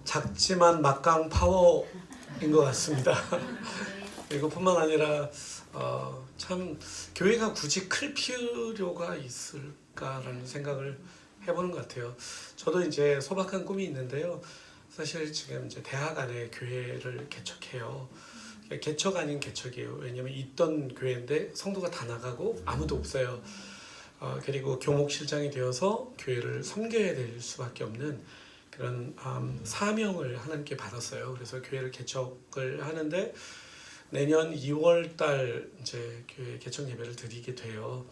작지만 막강 파워인 것 같습니다. 그리고 뿐만 아니라 참 교회가 굳이 클 필요가 있을까라는 생각을 해보는 것 같아요. 저도 이제 소박한 꿈이 있는데요. 사실 지금 이제 대학 안에 교회를 개척해요. 개척 아닌 개척이에요. 왜냐면 있던 교회인데 성도가 다 나가고 아무도 없어요. 그리고 교목실장이 되어서 교회를 섬겨야 될 수밖에 없는 그런 사명을 하나님께 받았어요. 그래서 교회를 개척을 하는데 내년 2월 달 이제 교회 개척 예배를 드리게 돼요.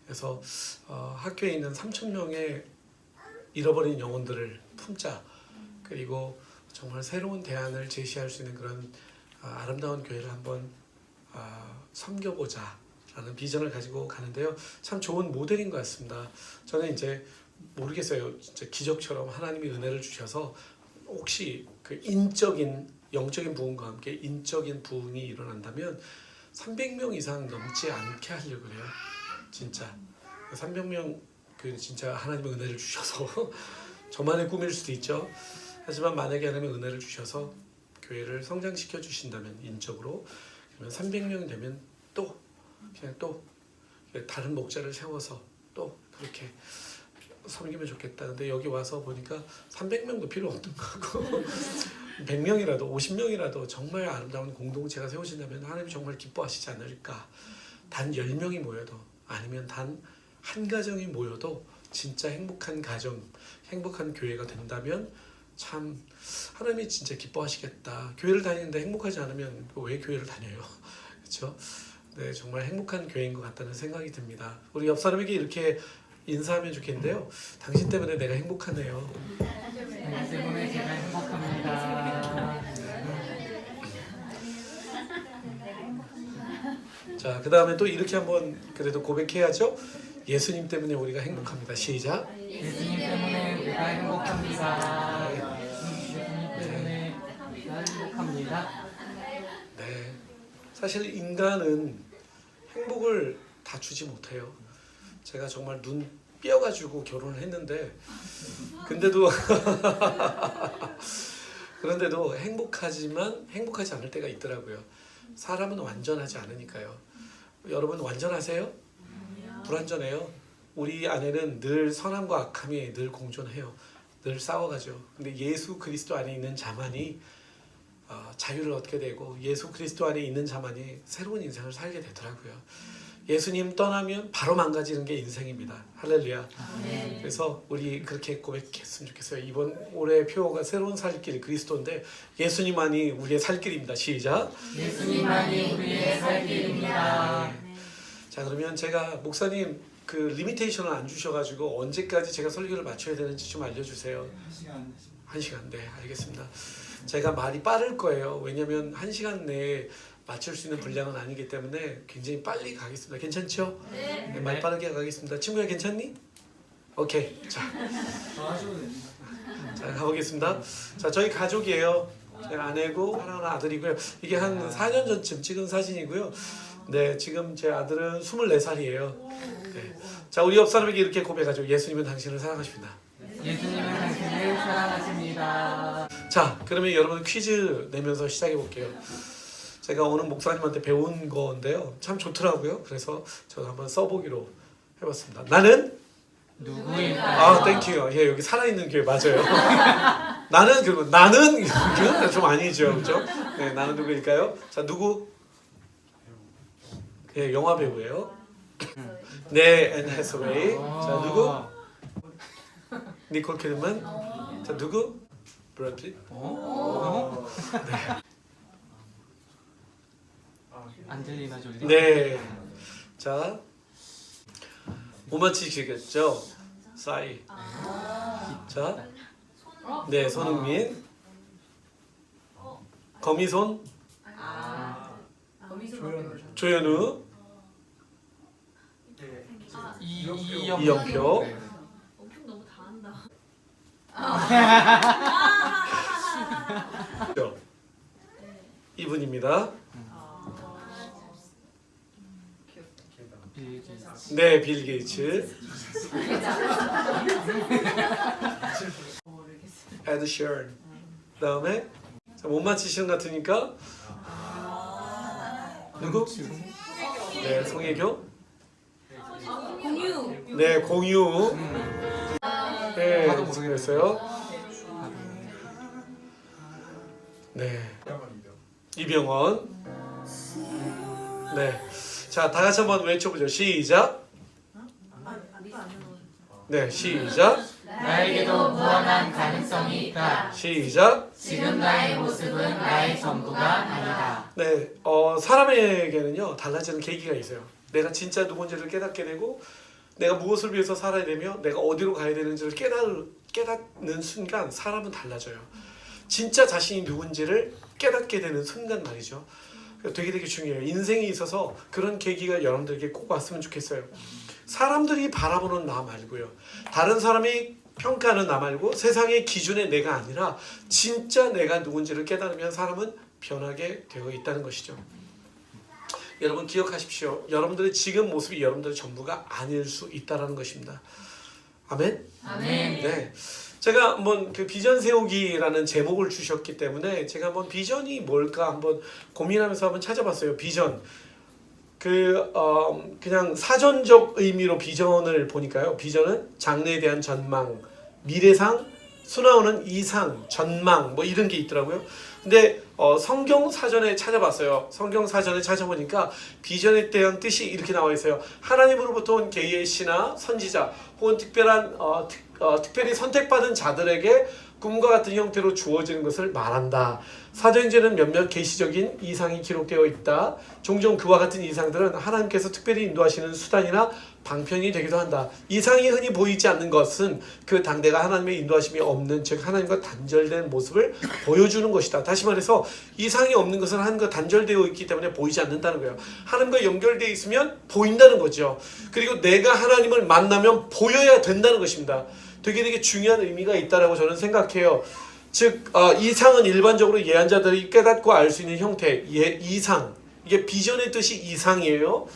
그래서 학교에 있는 3,000명의 잃어버린 영혼들을 품자. 그리고 정말 새로운 대안을 제시할 수 있는 그런 아름다운 교회를 한번 섬겨보자 라는 비전을 가지고 가는데요. 참 좋은 모델인 것 같습니다. 저는 이제 모르겠어요. 진짜 기적처럼 하나님이 은혜를 주셔서 혹시 그 영적인 부흥과 함께 인적인 부흥이 일어난다면 300명 이상 넘지 않게 하려고 해요. 진짜 300명 그 진짜 하나님의 은혜를 주셔서 저만의 꿈일 수도 있죠. 하지만 만약에 하나님의 은혜를 주셔서 교회를 성장시켜 주신다면 인적으로 그러면 300명이 되면 또 그냥 또 다른 목자를 세워서 또 그렇게 섬기면 좋겠다. 근데 여기 와서 보니까 300명도 필요 없는 거고 100명이라도 50명이라도 정말 아름다운 공동체가 세워진다면 하나님이 정말 기뻐하시지 않을까. 단 10명이 모여도 아니면 단 한 가정이 모여도 진짜 행복한 가정, 행복한 교회가 된다면 참 하나님이 진짜 기뻐하시겠다. 교회를 다니는데 행복하지 않으면 왜 교회를 다녀요? 그렇죠? 네, 정말 행복한 교회인 것 같다는 생각이 듭니다. 우리 옆 사람에게 이렇게 인사하면 좋겠는데요. 당신 때문에 내가 행복하네요. 당신 때문에 제가 행복합니다. 자, 그 다음에 또 이렇게 한번 그래도 고백해야죠. 예수님 때문에 우리가 행복합니다. 시작. 예수님 때문에 우리가 행복합니다. 예수님 때문에 우리가 행복합니다. 네, 사실 인간은 행복을 다 주지 못해요. 제가 정말 눈 삐어가지고 결혼을 했는데 그런데도 행복하지만 행복하지 않을 때가 있더라고요. 사람은 완전하지 않으니까요. 여러분 완전하세요? 불완전해요. 우리 안에는 늘 선함과 악함이 늘 공존해요. 늘 싸워가죠. 근데 예수 그리스도 안에 있는 자만이 자유를 얻게 되고 예수 그리스도 안에 있는 자만이 새로운 인생을 살게 되더라고요. 예수님 떠나면 바로 망가지는 게 인생입니다. 할렐루야. 네. 그래서 우리 그렇게 고백했으면 좋겠어요. 이번 올해 표어가 새로운 살길 그리스도인데 예수님만이 우리의 살길입니다. 시작. 예수님만이 우리의 살길입니다. 자, 그러면 제가 목사님 그 리미테이션을 안 주셔가지고 언제까지 제가 설교를 마쳐야 되는지 좀 알려주세요. 1시간. 네, 알겠습니다. 제가 말이 빠를 거예요. 왜냐하면 1시간 내에 맞출 수 있는 분량은 아니기 때문에 굉장히 빨리 가겠습니다. 괜찮죠? 네, 말 빠르게 가겠습니다. 친구야 괜찮니? 오케이. 자, 가보겠습니다. 자, 저희 가족이에요. 제 아내고 사랑하는 아들이고요. 이게 한 4년 전쯤 찍은 사진이고요. 네, 지금 제 아들은 24살이에요. 네. 자, 우리 옆 사람에게 이렇게 고백하죠. 예수님은 당신을 사랑하십니다. 예수님은 당신을 사랑하십니다. 자, 그러면 여러분 퀴즈 내면서 시작해 볼게요. 제가 오늘 목사님한테 배운 건데요. 참 좋더라고요. 그래서 저도 한번 써보기로 해봤습니다. 나는 누구일까요? 땡큐요. 예, 여기 살아있는 교회 맞아요. 나는 이건 좀 아니죠, 그렇죠? 네, 나는 누구일까요? 자, 누구? 예, 영화 배우예요. 네, 앤 해서웨이. 자, 누구? 니콜 키드만. 자, 누구? 브래드 핏. 네. 안젤리나 졸리. 네. 자, 못 맞히시겠죠? 싸이. 자, 네, 손흥민. 거미손. 조현우. 이영표. 네. 엄청 너무 다 한다. 이분입니다. 빌 게이츠. 네, 빌 게이츠. 에드 셔런. 그다음에 못 맞히시는 것 같으니까 누구? 네, 송혜교. 공유. 네, 공유. 네, 나도 모르겠어요. 네, 이병헌. 네, 자, 다 같이 한번 외쳐보죠. 시작. 네, 시작. 나에게도 무한한 가능성이 있다. 시작. 지금 나의 모습은 나의 전부가 아니다. 네, 사람에게는요 달라지는 계기가 있어요. 내가 진짜 누군지를 깨닫게 되고, 내가 무엇을 위해서 살아야 되며, 내가 어디로 가야 되는지를 깨닫는 순간 사람은 달라져요. 진짜 자신이 누군지를 깨닫게 되는 순간 말이죠. 되게 중요해요. 인생에 있어서 그런 계기가 여러분들에게 꼭 왔으면 좋겠어요. 사람들이 바라보는 나 말고요, 다른 사람이 평가하는 나 말고, 세상의 기준의 내가 아니라 진짜 내가 누군지를 깨달으면 사람은 변하게 되어 있다는 것이죠. 여러분 기억하십시오. 여러분들의 지금 모습이 여러분들의 전부가 아닐 수 있다는 것입니다. 아멘? 아멘. 네. 제가 한번 그 비전 세우기라는 제목을 주셨기 때문에 제가 한번 비전이 뭘까 한번 고민하면서 한번 찾아봤어요. 비전. 그냥 사전적 의미로 비전을 보니까요. 비전은 장래에 대한 전망, 미래상, 수나오는 이상, 전망 뭐 이런 게 있더라고요. 근데 성경 사전에 찾아봤어요. 성경 사전에 찾아보니까 비전에 대한 뜻이 이렇게 나와 있어요. 하나님으로부터 온 계시나 선지자 혹은 특별히 선택받은 자들에게 꿈과 같은 형태로 주어지는 것을 말한다. 사도행전은 몇몇 계시적인 이상이 기록되어 있다. 종종 그와 같은 이상들은 하나님께서 특별히 인도하시는 수단이나 방편이 되기도 한다. 이상이 흔히 보이지 않는 것은 그 당대가 하나님의 인도하심이 없는, 즉 하나님과 단절된 모습을 보여주는 것이다. 다시 말해서 이상이 없는 것은 하나님과 단절되어 있기 때문에 보이지 않는다는 거예요. 하나님과 연결되어 있으면 보인다는 거죠. 그리고 내가 하나님을 만나면 보여야 된다는 것입니다. 되게 중요한 의미가 있다라고 저는 생각해요. 즉 이상은 일반적으로 예언자들이 깨닫고 알 수 있는 형태, 이상, 이게 비전의 뜻이 이상이에요.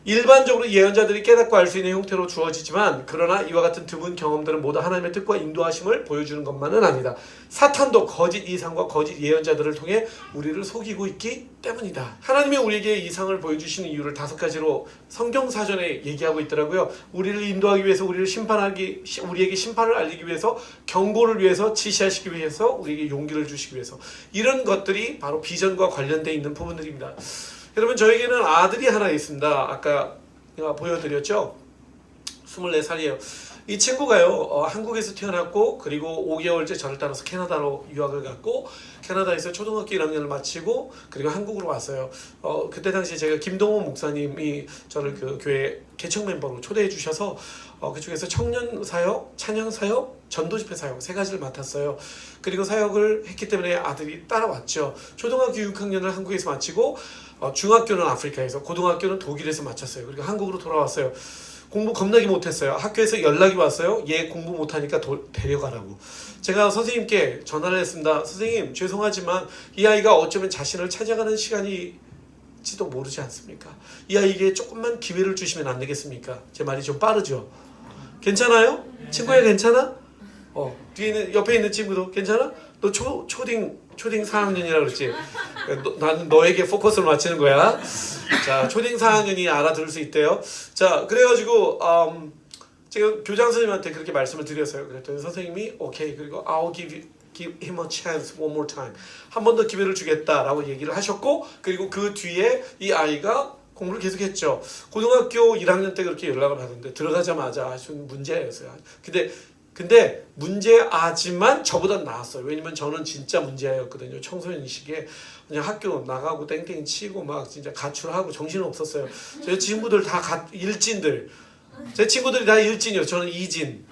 일반적으로 예언자들이 깨닫고 알 수 있는 형태로 주어지지만, 그러나 이와 같은 드문 경험들은 모두 하나님의 뜻과 인도하심을 보여주는 것만은 아니다. 사탄도 거짓 이상과 거짓 예언자들을 통해 우리를 속이고 있기 때문이다. 하나님이 우리에게 이상을 보여주시는 이유를 5가지로 성경사전에 얘기하고 있더라고요. 우리를 인도하기 위해서, 우리에게 심판을 알리기 위해서, 경고를 위해서, 지시하시기 위해서, 우리에게 용기를 주시기 위해서, 이런 것들이 바로 비전과 관련되어 있는 부분들입니다. 여러분, 저에게는 아들이 하나 있습니다. 아까 보여드렸죠? 24살이에요. 이 친구가요, 한국에서 태어났고, 그리고 5개월째 저를 따라서 캐나다로 유학을 갔고, 캐나다에서 초등학교 1학년을 마치고, 그리고 한국으로 왔어요. 그때 당시에 제가 김동호 목사님이 저를 그 교회 개척 멤버로 초대해 주셔서 그쪽에서 청년 사역, 찬양 사역, 전도 집회 사역 3가지를 맡았어요. 그리고 사역을 했기 때문에 아들이 따라왔죠. 초등학교 6학년을 한국에서 마치고, 중학교는 아프리카에서, 고등학교는 독일에서 마쳤어요. 그리고 한국으로 돌아왔어요. 공부 겁나게 못했어요. 학교에서 연락이 왔어요. 얘 공부 못하니까 데려가라고. 제가 선생님께 전화를 했습니다. 선생님, 죄송하지만 이 아이가 어쩌면 자신을 찾아가는 시간일지도 모르지 않습니까? 이 아이에게 조금만 기회를 주시면 안 되겠습니까? 제 말이 좀 빠르죠? 괜찮아요? 친구야 괜찮아? 뒤에 있는, 옆에 있는 친구도 괜찮아? 너 초딩 4학년이라 그랬지? 나는 너에게 포커스를 맞추는 거야. 자, 초딩 4학년이 알아들을 수 있대요. 자, 그래가지고 제가 교장 선생님한테 그렇게 말씀을 드렸어요. 그랬더니 선생님이 오케이, 그리고 I'll give him a chance one more time. 한 번 더 기회를 주겠다라고 얘기를 하셨고, 그리고 그 뒤에 이 아이가 공부를 계속했죠. 고등학교 1학년 때 그렇게 연락을 받았는데 들어가자마자 좀 문제였어요. 근데 문제아지만 저보다 나았어요. 왜냐면 저는 진짜 문제아였거든요. 청소년 시기에 그냥 학교 나가고 땡땡 치고 막 진짜 가출하고 정신 없었어요. 제 친구들 다 일진들. 제 친구들이 다 일진이요. 저는 이진.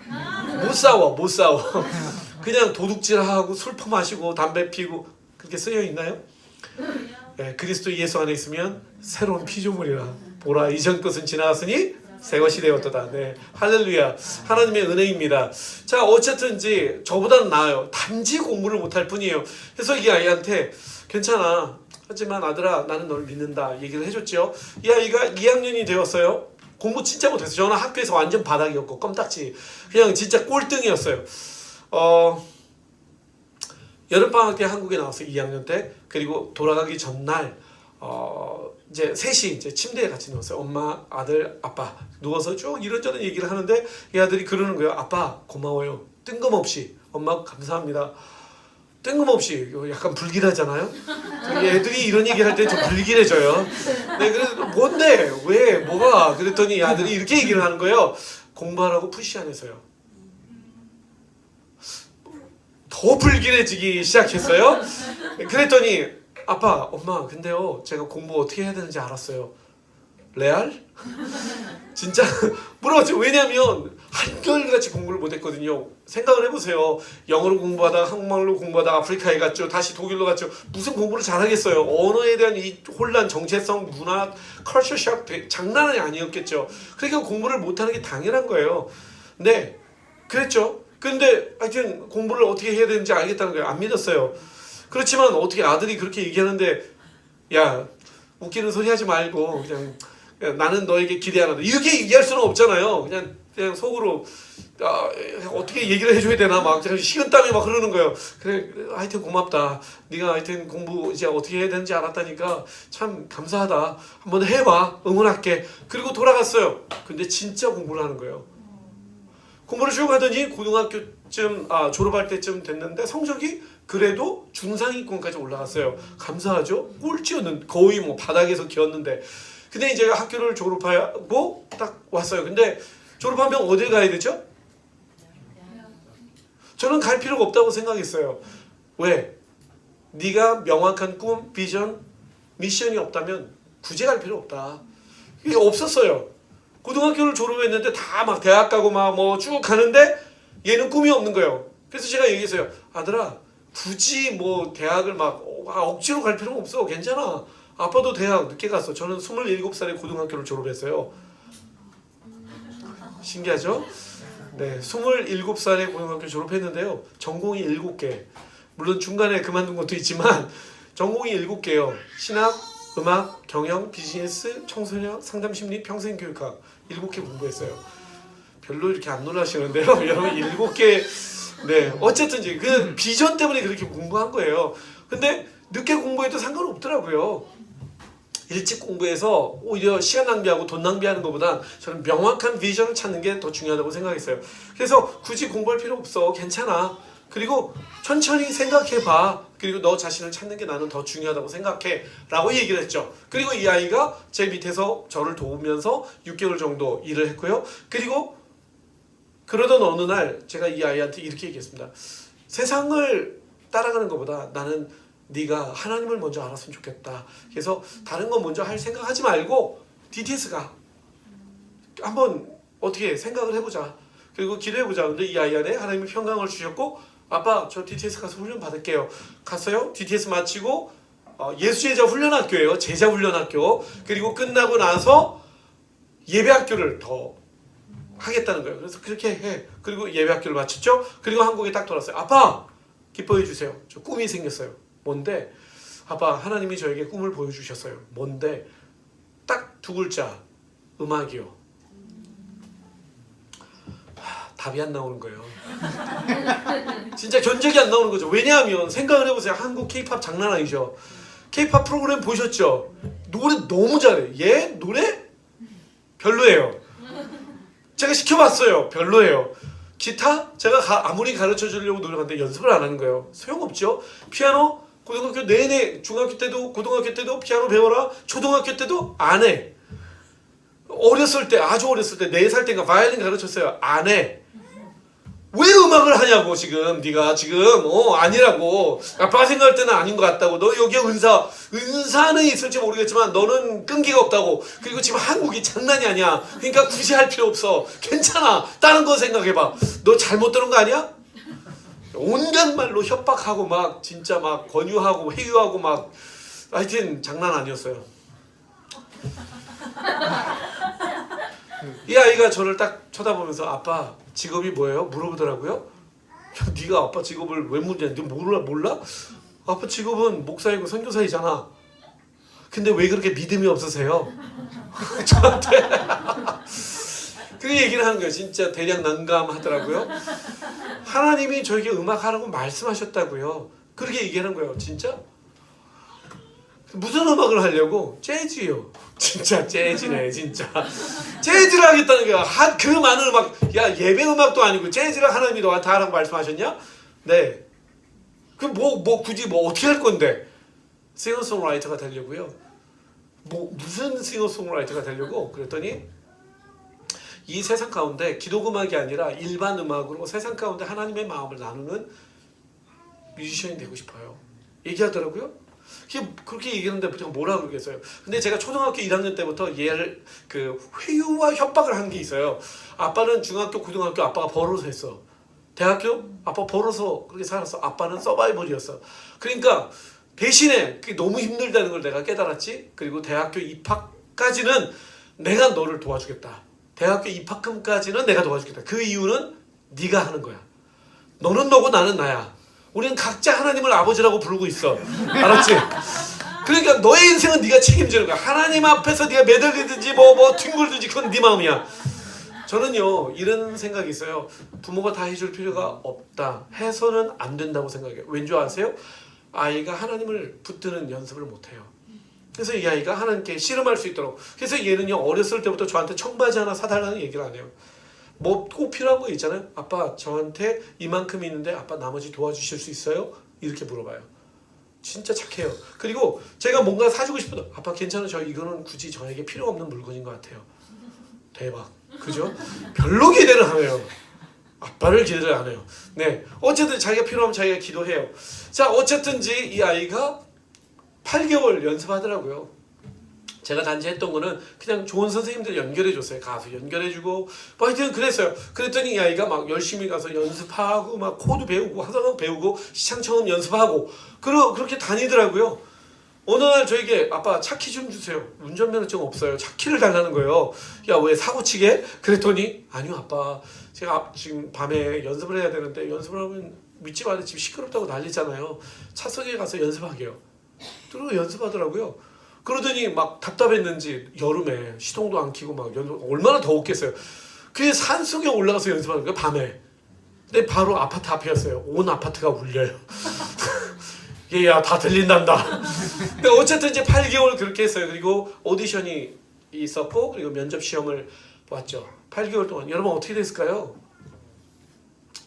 못 싸워. 그냥 도둑질하고 술 퍼마시고 담배 피고. 그렇게 쓰여 있나요? 네, 그리스도 예수 안에 있으면 새로운 피조물이라. 보라, 이전 것은 지나갔으니 새 것이 되었도다. 네, 할렐루야. 하나님의 은혜입니다. 자, 어쨌든지 저보다는 나아요. 단지 공부를 못할 뿐이에요. 그래서 이 아이한테 괜찮아, 하지만 아들아, 나는 널 믿는다 얘기를 해줬죠. 이 아이가 2학년이 되었어요. 공부 진짜 못했어요. 저는 학교에서 완전 바닥이었고 껌딱지, 그냥 진짜 꼴등이었어요. 여름방학 때 한국에 나왔어요. 2학년 때. 그리고 돌아가기 전날 이제 셋이 이제 침대에 같이 누웠어요. 엄마, 아들, 아빠 누워서 쭉 이런저런 얘기를 하는데 이 아들이 그러는 거예요. 아빠 고마워요. 뜬금없이 엄마 감사합니다. 뜬금없이 약간 불길하잖아요. 애들이 이런 얘기 할 때 좀 불길해져요. 네, 그래서 뭔데 왜 뭐가 그랬더니 이 아들이 이렇게 얘기를 하는 거예요. 공부하라고 푸시 안 해서요. 더 불길해지기 시작했어요. 그랬더니 아빠, 엄마 근데요 제가 공부 어떻게 해야 되는지 알았어요. 레알? 진짜 물어봤죠. 왜냐면 한결같이 공부를 못했거든요. 생각을 해보세요. 영어로 공부하다가 한국말로 공부하다가 아프리카에 갔죠. 다시 독일로 갔죠. 무슨 공부를 잘하겠어요. 언어에 대한 이 혼란, 정체성, 문화, 컬처 shock 장난이 아니었겠죠. 그러니까 공부를 못하는 게 당연한 거예요. 네, 그랬죠. 근데 하여튼 공부를 어떻게 해야 되는지 알겠다는 거예요. 안 믿었어요. 그렇지만 어떻게 아들이 그렇게 얘기하는데 야 웃기는 소리 하지 말고 그냥 나는 너에게 기대 안 한다 이렇게 얘기할 수는 없잖아요. 그냥 속으로 어떻게 얘기를 해줘야 되나 막 식은땀이 막 흐르는 거예요. 그래 하여튼 고맙다. 네가 하여튼 공부 이제 어떻게 해야 되는지 알았다니까 참 감사하다. 한번 해봐. 응원할게. 그리고 돌아갔어요. 근데 진짜 공부를 하는 거예요. 공부를 쭉 하더니 고등학교쯤 졸업할 때쯤 됐는데 성적이 그래도 중상위권까지 올라갔어요. 감사하죠. 꼴찌였는 거의 뭐 바닥에서 기었는데 근데 이제 학교를 졸업하고 딱 왔어요. 근데 졸업하면 어딜 가야 되죠? 저는 갈 필요가 없다고 생각했어요. 왜? 네가 명확한 꿈, 비전, 미션이 없다면 굳이 갈 필요 없다. 이게 없었어요. 고등학교를 졸업했는데 다 막 대학 가고 막 뭐 쭉 가는데 얘는 꿈이 없는 거예요. 그래서 제가 얘기했어요. 아들아 굳이 뭐 대학을 막 억지로 갈 필요는 없어. 괜찮아. 아빠도 대학 늦게 갔어. 저는 27살에 고등학교를 졸업했어요. 신기하죠? 네, 27살에 고등학교 졸업했는데요. 전공이 7개. 물론 중간에 그만둔 것도 있지만 전공이 7개요. 신학, 음악, 경영, 비즈니스, 청소년, 상담심리, 평생교육학 7개 공부했어요. 별로 이렇게 안 놀라시는데요. 여러분 7개 네 어쨌든 이제 그 비전 때문에 그렇게 공부한 거예요. 근데 늦게 공부해도 상관없더라고요. 일찍 공부해서 오히려 시간 낭비하고 돈 낭비하는 것보다 저는 명확한 비전을 찾는 게 더 중요하다고 생각했어요. 그래서 굳이 공부할 필요 없어. 괜찮아. 그리고 천천히 생각해봐. 그리고 너 자신을 찾는 게 나는 더 중요하다고 생각해 라고 얘기를 했죠. 그리고 이 아이가 제 밑에서 저를 도우면서 6개월 정도 일을 했고요. 그리고 그러던 어느 날 제가 이 아이한테 이렇게 얘기했습니다. 세상을 따라가는 것보다 나는 네가 하나님을 먼저 알았으면 좋겠다. 그래서 다른 거 먼저 할 생각하지 말고 DTS 가. 한번 어떻게 생각을 해보자. 그리고 기도해보자. 근데 이 아이 안에 하나님이 평강을 주셨고 아빠 저 DTS 가서 훈련 받을게요. 갔어요. DTS 마치고 예수제자 훈련학교예요. 제자 훈련학교. 그리고 끝나고 나서 예배학교를 더 하겠다는 거예요. 그래서 그렇게 해. 그리고 예배학교를 마쳤죠. 그리고 한국에 딱 돌아왔어요. 아빠 기뻐해 주세요. 저 꿈이 생겼어요. 뭔데? 아빠 하나님이 저에게 꿈을 보여주셨어요. 뭔데? 딱 두 글자. 음악이요. 답이 안 나오는 거예요. 진짜 견적이 안 나오는 거죠. 왜냐하면 생각을 해보세요. 한국 K-팝 장난 아니죠. K-팝 프로그램 보셨죠? 노래 너무 잘해. 얘 노래 별로예요. 제가 시켜봤어요. 별로예요. 기타 제가 아무리 가르쳐 주려고 노력하는데 연습을 안 하는 거예요. 소용없죠. 피아노 고등학교 내내 중학교 때도 고등학교 때도 피아노 배워라. 초등학교 때도 안 해. 어렸을 때 아주 어렸을 때 4살 때인가 바이올린 가르쳤어요. 안 해. 왜 음악을 하냐고 지금 네가 지금 아니라고. 아빠가 생각할 때는 아닌 것 같다고. 너 여기에 은사는 있을지 모르겠지만 너는 끈기가 없다고. 그리고 지금 한국이 장난이 아니야. 그러니까 굳이 할 필요 없어. 괜찮아. 다른 거 생각해봐. 너 잘못 들은 거 아니야? 온갖 말로 협박하고 막 진짜 막 권유하고 회유하고 막 하여튼 장난 아니었어요. 이 아이가 저를 딱 쳐다보면서 아빠 직업이 뭐예요? 물어보더라고요. 네가 아빠 직업을 왜 묻냐? 너 몰라? 아빠 직업은 목사이고 선교사이잖아. 근데 왜 그렇게 믿음이 없으세요? 저한테 그 얘기를 하는 거예요. 진짜 대략 난감하더라고요. 하나님이 저에게 음악하라고 말씀하셨다고요. 그렇게 얘기하는 거예요. 진짜? 무슨 음악을 하려고? 재즈요. 진짜 재즈네 진짜. 재즈를 하겠다는 거야. 그 많은 음악. 야 예배 음악도 아니고 재즈를 하나님이 너한테 하라고 말씀하셨냐? 네. 그 굳이 어떻게 할 건데? 싱어송라이터가 되려고요. 무슨 싱어송라이터가 되려고? 그랬더니 이 세상 가운데 기독 음악이 아니라 일반 음악으로 세상 가운데 하나님의 마음을 나누는 뮤지션이 되고 싶어요. 얘기하더라고요. 그렇게 얘기하는데 제가 뭐라 그러겠어요. 근데 제가 초등학교 1학년 때부터 얘를 회유와 협박을 한 게 있어요. 아빠는 중학교, 고등학교 아빠가 벌어서 했어. 대학교 아빠 벌어서 그렇게 살았어. 아빠는 서바이벌이었어. 그러니까 대신에 그게 너무 힘들다는 걸 내가 깨달았지. 그리고 대학교 입학까지는 내가 너를 도와주겠다. 대학교 입학금까지는 내가 도와주겠다. 그 이유는 네가 하는 거야. 너는 너고 나는 나야. 우리는 각자 하나님을 아버지라고 부르고 있어. 알았지? 그러니까 너의 인생은 네가 책임지는 거야. 하나님 앞에서 네가 매달리든지 뒹굴든지 그건 네 마음이야. 저는요 이런 생각이 있어요. 부모가 다 해줄 필요가 없다. 해서는 안 된다고 생각해요. 왠지 아세요? 아이가 하나님을 붙드는 연습을 못해요. 그래서 이 아이가 하나님께 씨름할 수 있도록. 그래서 얘는요 어렸을 때부터 저한테 청바지 하나 사달라는 얘기를 안 해요. 꼭 필요한 거 있잖아요. 아빠 저한테 이만큼 있는데 아빠 나머지 도와주실 수 있어요? 이렇게 물어봐요. 진짜 착해요. 그리고 제가 뭔가 사주고 싶어도 아빠 괜찮아요. 이거는 굳이 저에게 필요 없는 물건인 것 같아요. 대박. 그죠? 별로 기대를 안 해요. 아빠를 기대를 안 해요. 네, 어쨌든 자기가 필요하면 자기가 기도해요. 자, 어쨌든지 이 아이가 8개월 연습하더라고요. 제가 단지 했던 거는 그냥 좋은 선생님들 연결해줬어요. 가서 연결해주고 하여튼 그랬어요. 그랬더니 이 아이가 막 열심히 가서 연습하고 막 코드 배우고 화성어 배우고 시창청음 연습하고 그렇게 다니더라고요. 어느 날 저에게 아빠 차키 좀 주세요. 운전면허증 없어요. 차키를 달라는 거예요. 야 왜 사고치게? 그랬더니 아니요 아빠 제가 지금 밤에 연습을 해야 되는데 연습을 하면 밑집 아래 집 시끄럽다고 난리잖아요. 차석에 가서 연습하게요. 그리고 연습하더라고요. 그러더니 막 답답했는지 여름에 시동도 안 켜고 막 얼마나 더웠겠어요. 그게 산속에 올라가서 연습하는 거예요 밤에. 근데 바로 아파트 앞이었어요. 온 아파트가 울려요. 얘야 다 들린단다. 근데 어쨌든 이제 8개월 그렇게 했어요. 그리고 오디션이 있었고 그리고 면접 시험을 봤죠. 8개월 동안 여러분 어떻게 됐을까요?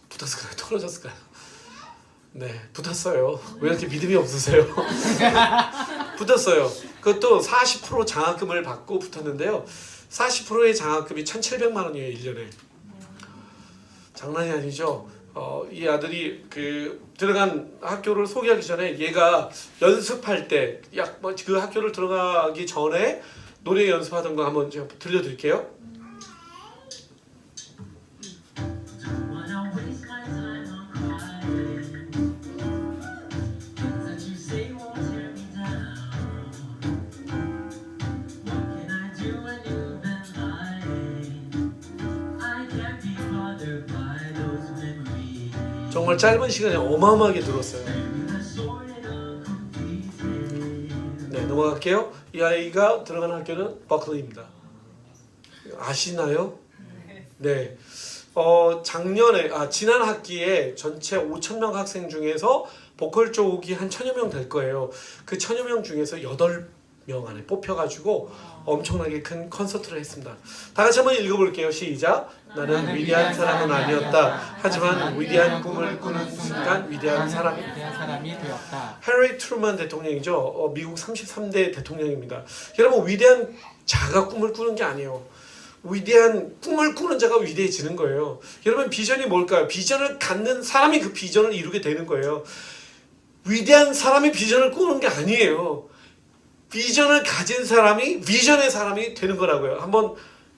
붙었을까요? 떨어졌을까요? 네, 붙었어요. 왜 이렇게 믿음이 없으세요? 붙었어요. 그것도 40% 장학금을 받고 붙었는데요. 40%의 장학금이 1,700만 원이에요, 1년에. 장난이 아니죠. 이 아들이 들어간 학교를 소개하기 전에 얘가 연습할 때 그 학교를 들어가기 전에 노래 연습하던 거 한번 제가 들려드릴게요. 정말 짧은 시간에 어마어마하게 들었어요. 네, 넘어갈게요. 이 아이가 들어가는 학교는 버클리입니다. 아시나요? 네. 지난 학기에 전체 5,000명 학생 중에서 보컬 쪽이 한 1,000여 명 될 거예요. 그 1,000여 명 중에서 8명 안에 뽑혀가지고 엄청나게 큰 콘서트를 했습니다. 다 같이 한번 읽어볼게요. 시작. 나는 위대한 사람은 아니었다. 하지만 위대한 꿈을 꾸는 순간 위대한 사람이 되었다. 해리 트루먼 대통령이죠. 미국 33대 대통령입니다. 여러분 위대한 자가 꿈을 꾸는 게 아니에요. 위대한 꿈을 꾸는 자가 위대해지는 거예요. 여러분 비전이 뭘까요? 비전을 갖는 사람이 그 비전을 이루게 되는 거예요. 위대한 사람이 비전을 꾸는 게 아니에요. 비전을 가진 사람이 비전의 사람이 되는 거라고요. 한번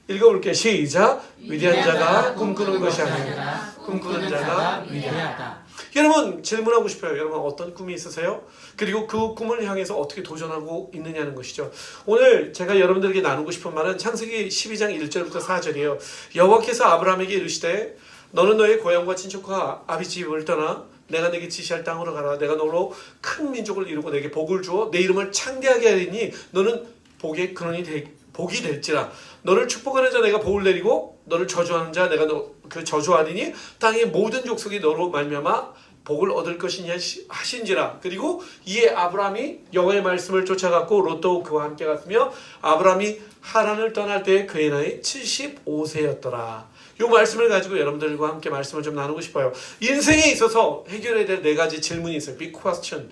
읽어볼게요. 시작. 위대한 자가 꿈꾸는 것이 아니라 꿈꾸는 자가 위대하다. 여러분 질문하고 싶어요. 여러분 어떤 꿈이 있으세요? 그리고 그 꿈을 향해서 어떻게 도전하고 있느냐는 것이죠. 오늘 제가 여러분들에게 나누고 싶은 말은 창세기 12장 1절부터 4절이에요. 여호와께서 아브라함에게 이르시되 너는 너의 고향과 친척과 아비 집을 떠나 내가 내게 지시할 땅으로 가라. 내가 너로 큰 민족을 이루고 내게 복을 주어 내 이름을 창대하게 하리니 너는 복의 근원이 복이 될지라. 너를 축복하는 자 내가 복을 내리고 너를 저주하는 자 내가 그 저주하리니 땅의 모든 족속이 너로 말미암아 복을 얻을 것이냐 하신지라. 그리고 이에 아브라함이 여호와의 말씀을 쫓아갔고 롯도 그와 함께 갔으며 아브라함이 하란을 떠날 때 그의 나이 75세였더라. 이 말씀을 가지고 여러분들과 함께 말씀을 좀 나누고 싶어요. 인생에 있어서 해결해야 될 4가지 질문이 있어요. Big question.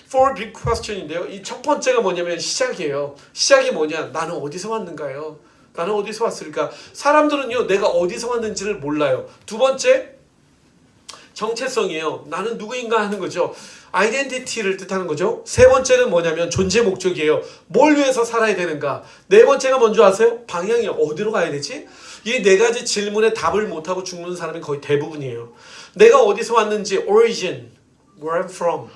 Four big question인데요. 이 첫 번째가 뭐냐면 시작이에요. 시작이 뭐냐? 나는 어디서 왔는가요? 나는 어디서 왔을까? 사람들은요, 내가 어디서 왔는지를 몰라요. 두 번째, 정체성이에요. 나는 누구인가 하는 거죠. 아이덴티티를 뜻하는 거죠. 세 번째는 뭐냐면 존재 목적이에요. 뭘 위해서 살아야 되는가? 네 번째가 뭔지 아세요? 방향이 어디로 가야 되지? 이 4가지 질문에 답을 못하고 죽는 사람이 거의 대부분이에요. 내가 어디서 왔는지, origin, where I'm from.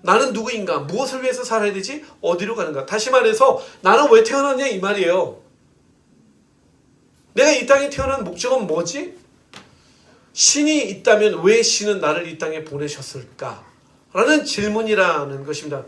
나는 누구인가? 무엇을 위해서 살아야 되지? 어디로 가는가? 다시 말해서 나는 왜 태어났냐 이 말이에요. 내가 이 땅에 태어난 목적은 뭐지? 신이 있다면 왜 신은 나를 이 땅에 보내셨을까? 라는 질문이라는 것입니다.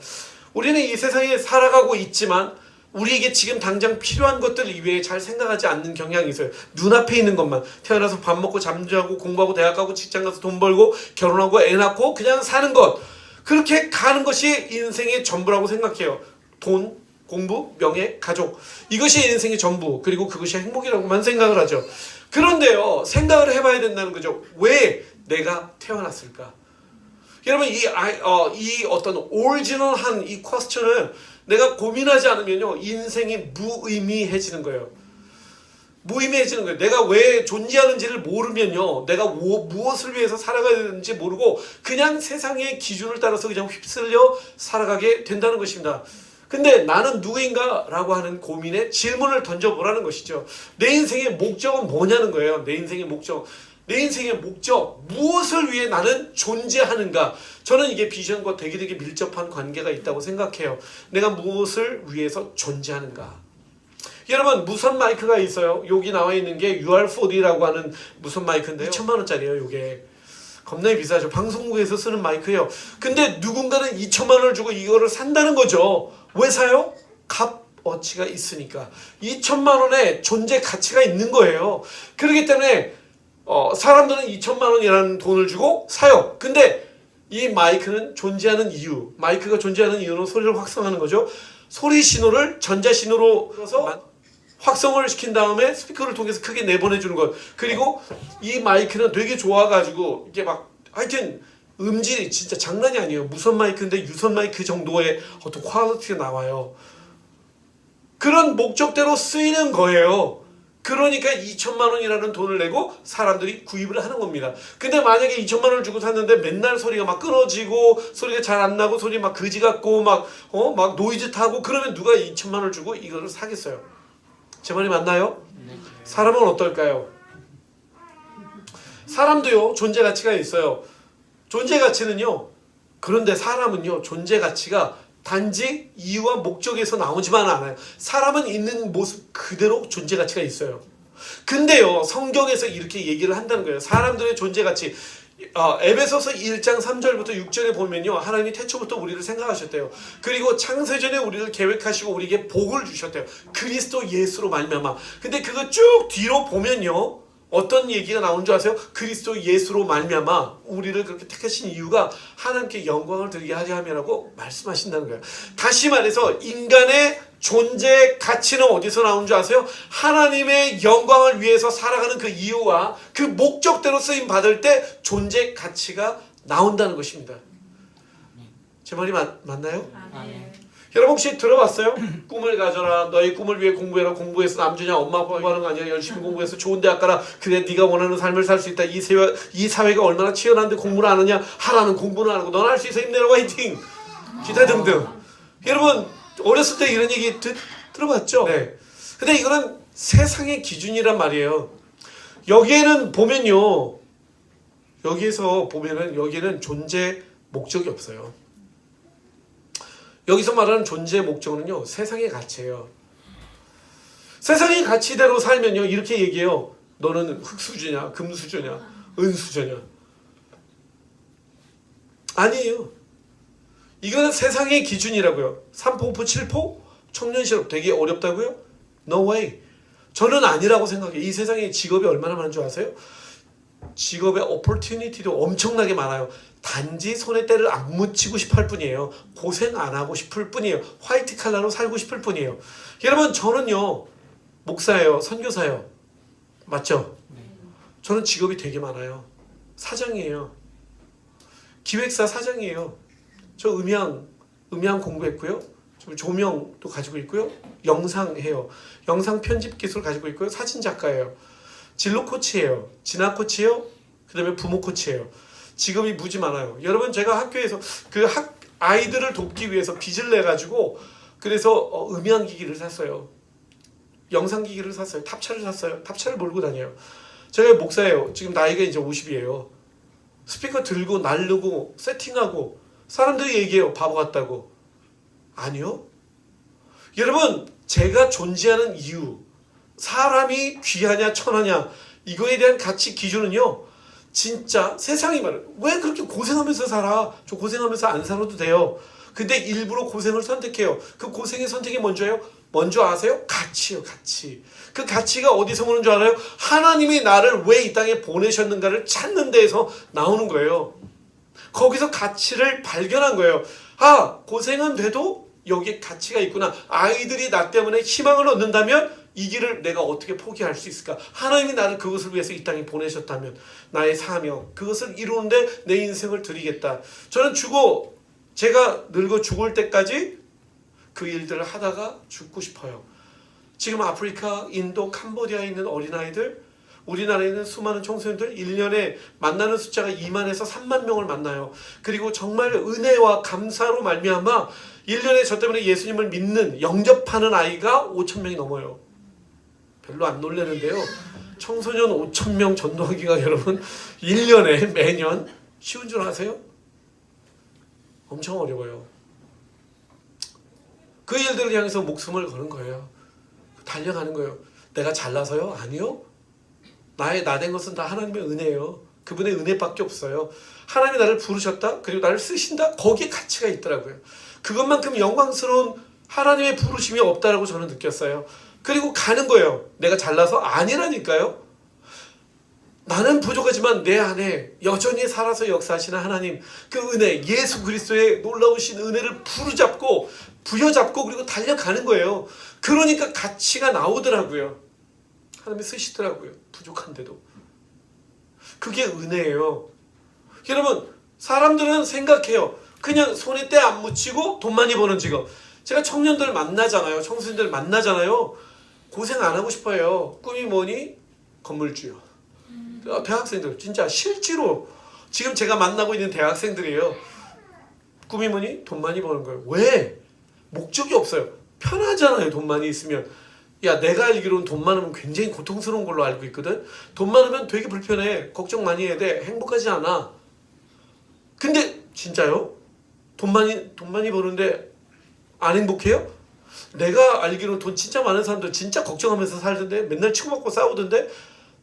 우리는 이 세상에 살아가고 있지만 우리에게 지금 당장 필요한 것들 이외에 잘 생각하지 않는 경향이 있어요. 눈앞에 있는 것만. 태어나서 밥 먹고 잠자고 공부하고 대학 가고 직장 가서 돈 벌고 결혼하고 애 낳고 그냥 사는 것. 그렇게 가는 것이 인생의 전부라고 생각해요. 돈, 공부, 명예, 가족. 이것이 인생의 전부. 그리고 그것이 행복이라고만 생각을 하죠. 그런데요, 생각을 해봐야 된다는 거죠. 왜 내가 태어났을까? 여러분, 이 어떤 오리지널한 이 퀘스천을 내가 고민하지 않으면요, 인생이 무의미해지는 거예요. 무의미해지는 거예요. 내가 왜 존재하는지를 모르면요, 내가 무엇을 위해서 살아가야 되는지 모르고 그냥 세상의 기준을 따라서 그냥 휩쓸려 살아가게 된다는 것입니다. 근데 나는 누구인가? 라고 하는 고민에 질문을 던져보라는 것이죠. 내 인생의 목적은 뭐냐는 거예요. 내 인생의 목적. 내 인생의 목적, 무엇을 위해 나는 존재하는가? 저는 이게 비전과 되게 밀접한 관계가 있다고 생각해요. 내가 무엇을 위해서 존재하는가? 여러분, 무선 마이크가 있어요. 여기 나와 있는 게 UR40라고 하는 무선 마이크인데요. 2천만 원짜리예요, 이게. 겁나게 비싸죠. 방송국에서 쓰는 마이크예요. 근데 누군가는 2천만 원을 주고 이거를 산다는 거죠. 왜 사요? 값어치가 있으니까. 2천만 원의 존재 가치가 있는 거예요. 그렇기 때문에 사람들은 2천만 원이라는 돈을 주고 사요. 근데 이 마이크는 존재하는 이유, 마이크가 존재하는 이유는 소리를 확성하는 거죠. 소리 신호를 전자 신호로 풀어서 확성을 시킨 다음에 스피커를 통해서 크게 내보내주는 것. 그리고 이 마이크는 되게 좋아가지고 이게 막 하여튼 음질이 진짜 장난이 아니에요. 무선 마이크인데 유선 마이크 정도의 어떤 퀄리티가 나와요. 그런 목적대로 쓰이는 거예요. 그러니까 2천만 원이라는 돈을 내고 사람들이 구입을 하는 겁니다. 근데 만약에 2천만 원을 주고 샀는데 맨날 소리가 막 끊어지고 소리가 잘 안 나고 소리 막 그지 같고 막 노이즈 타고 그러면 누가 2천만 원을 주고 이거를 사겠어요? 제 말이 맞나요? 사람은 어떨까요? 사람도요, 존재 가치가 있어요. 존재 가치는요, 그런데 사람은요, 존재 가치가 단지 이유와 목적에서 나오지만 않아요. 사람은 있는 모습 그대로 존재 가치가 있어요. 근데요, 성경에서 이렇게 얘기를 한다는 거예요. 사람들의 존재 가치. 에베소서 1장 3절부터 6절에 보면요, 하나님이 태초부터 우리를 생각하셨대요. 그리고 창세전에 우리를 계획하시고 우리에게 복을 주셨대요. 그리스도 예수로 말미암아. 근데 그거 쭉 뒤로 보면요, 어떤 얘기가 나온 줄 아세요? 그리스도 예수로 말미암아 우리를 그렇게 택하신 이유가 하나님께 영광을 드리게 하려 함이라고 말씀하신다는 거예요. 다시 말해서 인간의 존재 가치는 어디서 나온 줄 아세요? 하나님의 영광을 위해서 살아가는 그 이유와 그 목적대로 쓰임 받을 때 존재 가치가 나온다는 것입니다. 제 말이 맞나요? 아멘. 여러분 혹시 들어봤어요? 꿈을 가져라. 너의 꿈을 위해 공부해라. 공부해서 남주냐 엄마 아빠 하는 거 아니야. 열심히 공부해서 좋은 대학 가라. 그래 네가 원하는 삶을 살 수 있다. 이 사회가 얼마나 치열한데 공부를 안 하냐. 하라는 공부는 안 하고 너는 할 수 있어. 힘내라. 화이팅. 기타 등등. 여러분 어렸을 때 이런 얘기 들어봤죠? 네. 근데 이거는 세상의 기준이란 말이에요. 여기에는 보면요. 여기에서 보면은 여기에는 존재 목적이 없어요. 여기서 말하는 존재의 목적은요, 세상의 가치예요. 세상의 가치대로 살면요, 이렇게 얘기해요. 너는 흙수저냐, 금수저냐, 은수저냐. 아니에요. 이거는 세상의 기준이라고요. 3포, 7포? 청년 실업 되게 어렵다고요? No way. 저는 아니라고 생각해요. 이 세상에 직업이 얼마나 많은 줄 아세요? 직업의 opportunity도 엄청나게 많아요. 단지 손에 때를 안 묻히고 싶어 할 뿐이에요. 고생 안 하고 싶을 뿐이에요. 화이트 칼라로 살고 싶을 뿐이에요. 여러분, 저는요, 목사예요. 선교사예요. 맞죠? 저는 직업이 되게 많아요. 사장이에요. 기획사 사장이에요. 저 음향 공부했고요. 저 조명도 가지고 있고요. 영상 해요. 영상 편집 기술 가지고 있고요. 사진 작가예요. 진로 코치예요. 진학 코치예요. 그다음에 부모 코치예요. 직업이 무지 많아요. 여러분, 제가 학교에서 아이들을 돕기 위해서 빚을 내 가지고 그래서 음향 기기를 샀어요. 영상 기기를 샀어요. 탑차를 샀어요. 탑차를 몰고 다녀요. 제가 목사예요. 지금 나이가 이제 50이에요. 스피커 들고 날르고 세팅하고 사람들이 얘기해요. 바보 같다고. 아니요. 여러분, 제가 존재하는 이유, 사람이 귀하냐 천하냐, 이거에 대한 가치 기준은요, 진짜 세상이 말해요. 왜 그렇게 고생하면서 살아? 저 고생하면서 안 살아도 돼요. 근데 일부러 고생을 선택해요. 그 고생의 선택이 먼저예요? 먼저 아세요? 가치요, 가치. 그 가치가 어디서 오는 줄 알아요? 하나님이 나를 왜 이 땅에 보내셨는가를 찾는 데에서 나오는 거예요. 거기서 가치를 발견한 거예요. 아, 고생은 돼도 여기에 가치가 있구나. 아이들이 나 때문에 희망을 얻는다면 이 길을 내가 어떻게 포기할 수 있을까? 하나님이 나를 그것을 위해서 이 땅에 보내셨다면 나의 사명, 그것을 이루는데 내 인생을 드리겠다. 저는 제가 늙어 죽을 때까지 그 일들을 하다가 죽고 싶어요. 지금 아프리카, 인도, 캄보디아에 있는 어린아이들, 우리나라에 있는 수많은 청소년들 1년에 만나는 숫자가 2만에서 3만 명을 만나요. 그리고 정말 은혜와 감사로 말미암아 1년에 저 때문에 예수님을 믿는, 영접하는 아이가 5천 명이 넘어요. 별로 안 놀라는데요. 청소년 5천 명 전도하기가 여러분 1년에 매년 쉬운 줄 아세요? 엄청 어려워요. 그 일들을 향해서 목숨을 거는 거예요. 달려가는 거예요. 내가 잘나서요? 아니요. 나 된 것은 다 하나님의 은혜예요. 그분의 은혜밖에 없어요. 하나님이 나를 부르셨다. 그리고 나를 쓰신다. 거기에 가치가 있더라고요. 그것만큼 영광스러운 하나님의 부르심이 없다라고 저는 느꼈어요. 그리고 가는 거예요. 내가 잘나서? 아니라니까요. 나는 부족하지만 내 안에 여전히 살아서 역사하시는 하나님, 그 은혜, 예수 그리스도의 놀라우신 은혜를 부르잡고 부여잡고 그리고 달려가는 거예요. 그러니까 가치가 나오더라고요. 하나님이 쓰시더라고요. 부족한데도. 그게 은혜예요. 여러분, 사람들은 생각해요. 그냥 손에 때 안 묻히고 돈 많이 버는 직업. 제가 청년들 만나잖아요. 청소년들 만나잖아요. 고생 안 하고 싶어요. 꿈이 뭐니? 건물주요. 대학생들 진짜 실제로 지금 제가 만나고 있는 대학생들이에요. 꿈이 뭐니? 돈 많이 버는 거예요. 왜? 목적이 없어요. 편하잖아요. 돈 많이 있으면. 야, 내가 알기로는 돈 많으면 굉장히 고통스러운 걸로 알고 있거든. 돈 많으면 되게 불편해. 걱정 많이 해야 돼. 행복하지 않아. 근데 진짜요? 돈 많이 버는데 안 행복해요? 내가 알기로는 돈 진짜 많은 사람들 진짜 걱정하면서 살던데, 맨날 치고받고 싸우던데,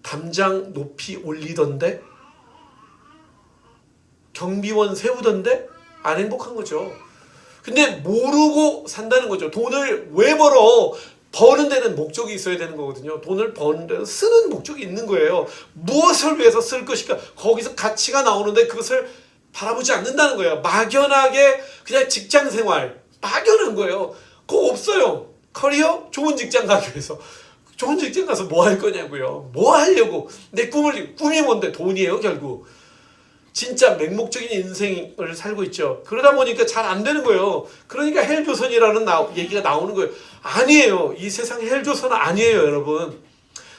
담장 높이 올리던데, 경비원 세우던데 안 행복한 거죠. 근데 모르고 산다는 거죠. 돈을 왜 벌어? 버는 데는 목적이 있어야 되는 거거든요. 돈을 버는 데는 쓰는 목적이 있는 거예요. 무엇을 위해서 쓸 것인가? 거기서 가치가 나오는데 그것을 바라보지 않는다는 거예요. 막연하게 그냥 직장 생활, 막연한 거예요. 그거 없어요. 커리어? 좋은 직장 가기 위해서. 좋은 직장 가서 뭐 할 거냐고요. 뭐 하려고. 내 꿈이 뭔데? 돈이에요, 결국. 진짜 맹목적인 인생을 살고 있죠. 그러다 보니까 잘 안 되는 거예요. 그러니까 헬조선이라는 얘기가 나오는 거예요. 아니에요. 이 세상 헬조선은 아니에요, 여러분.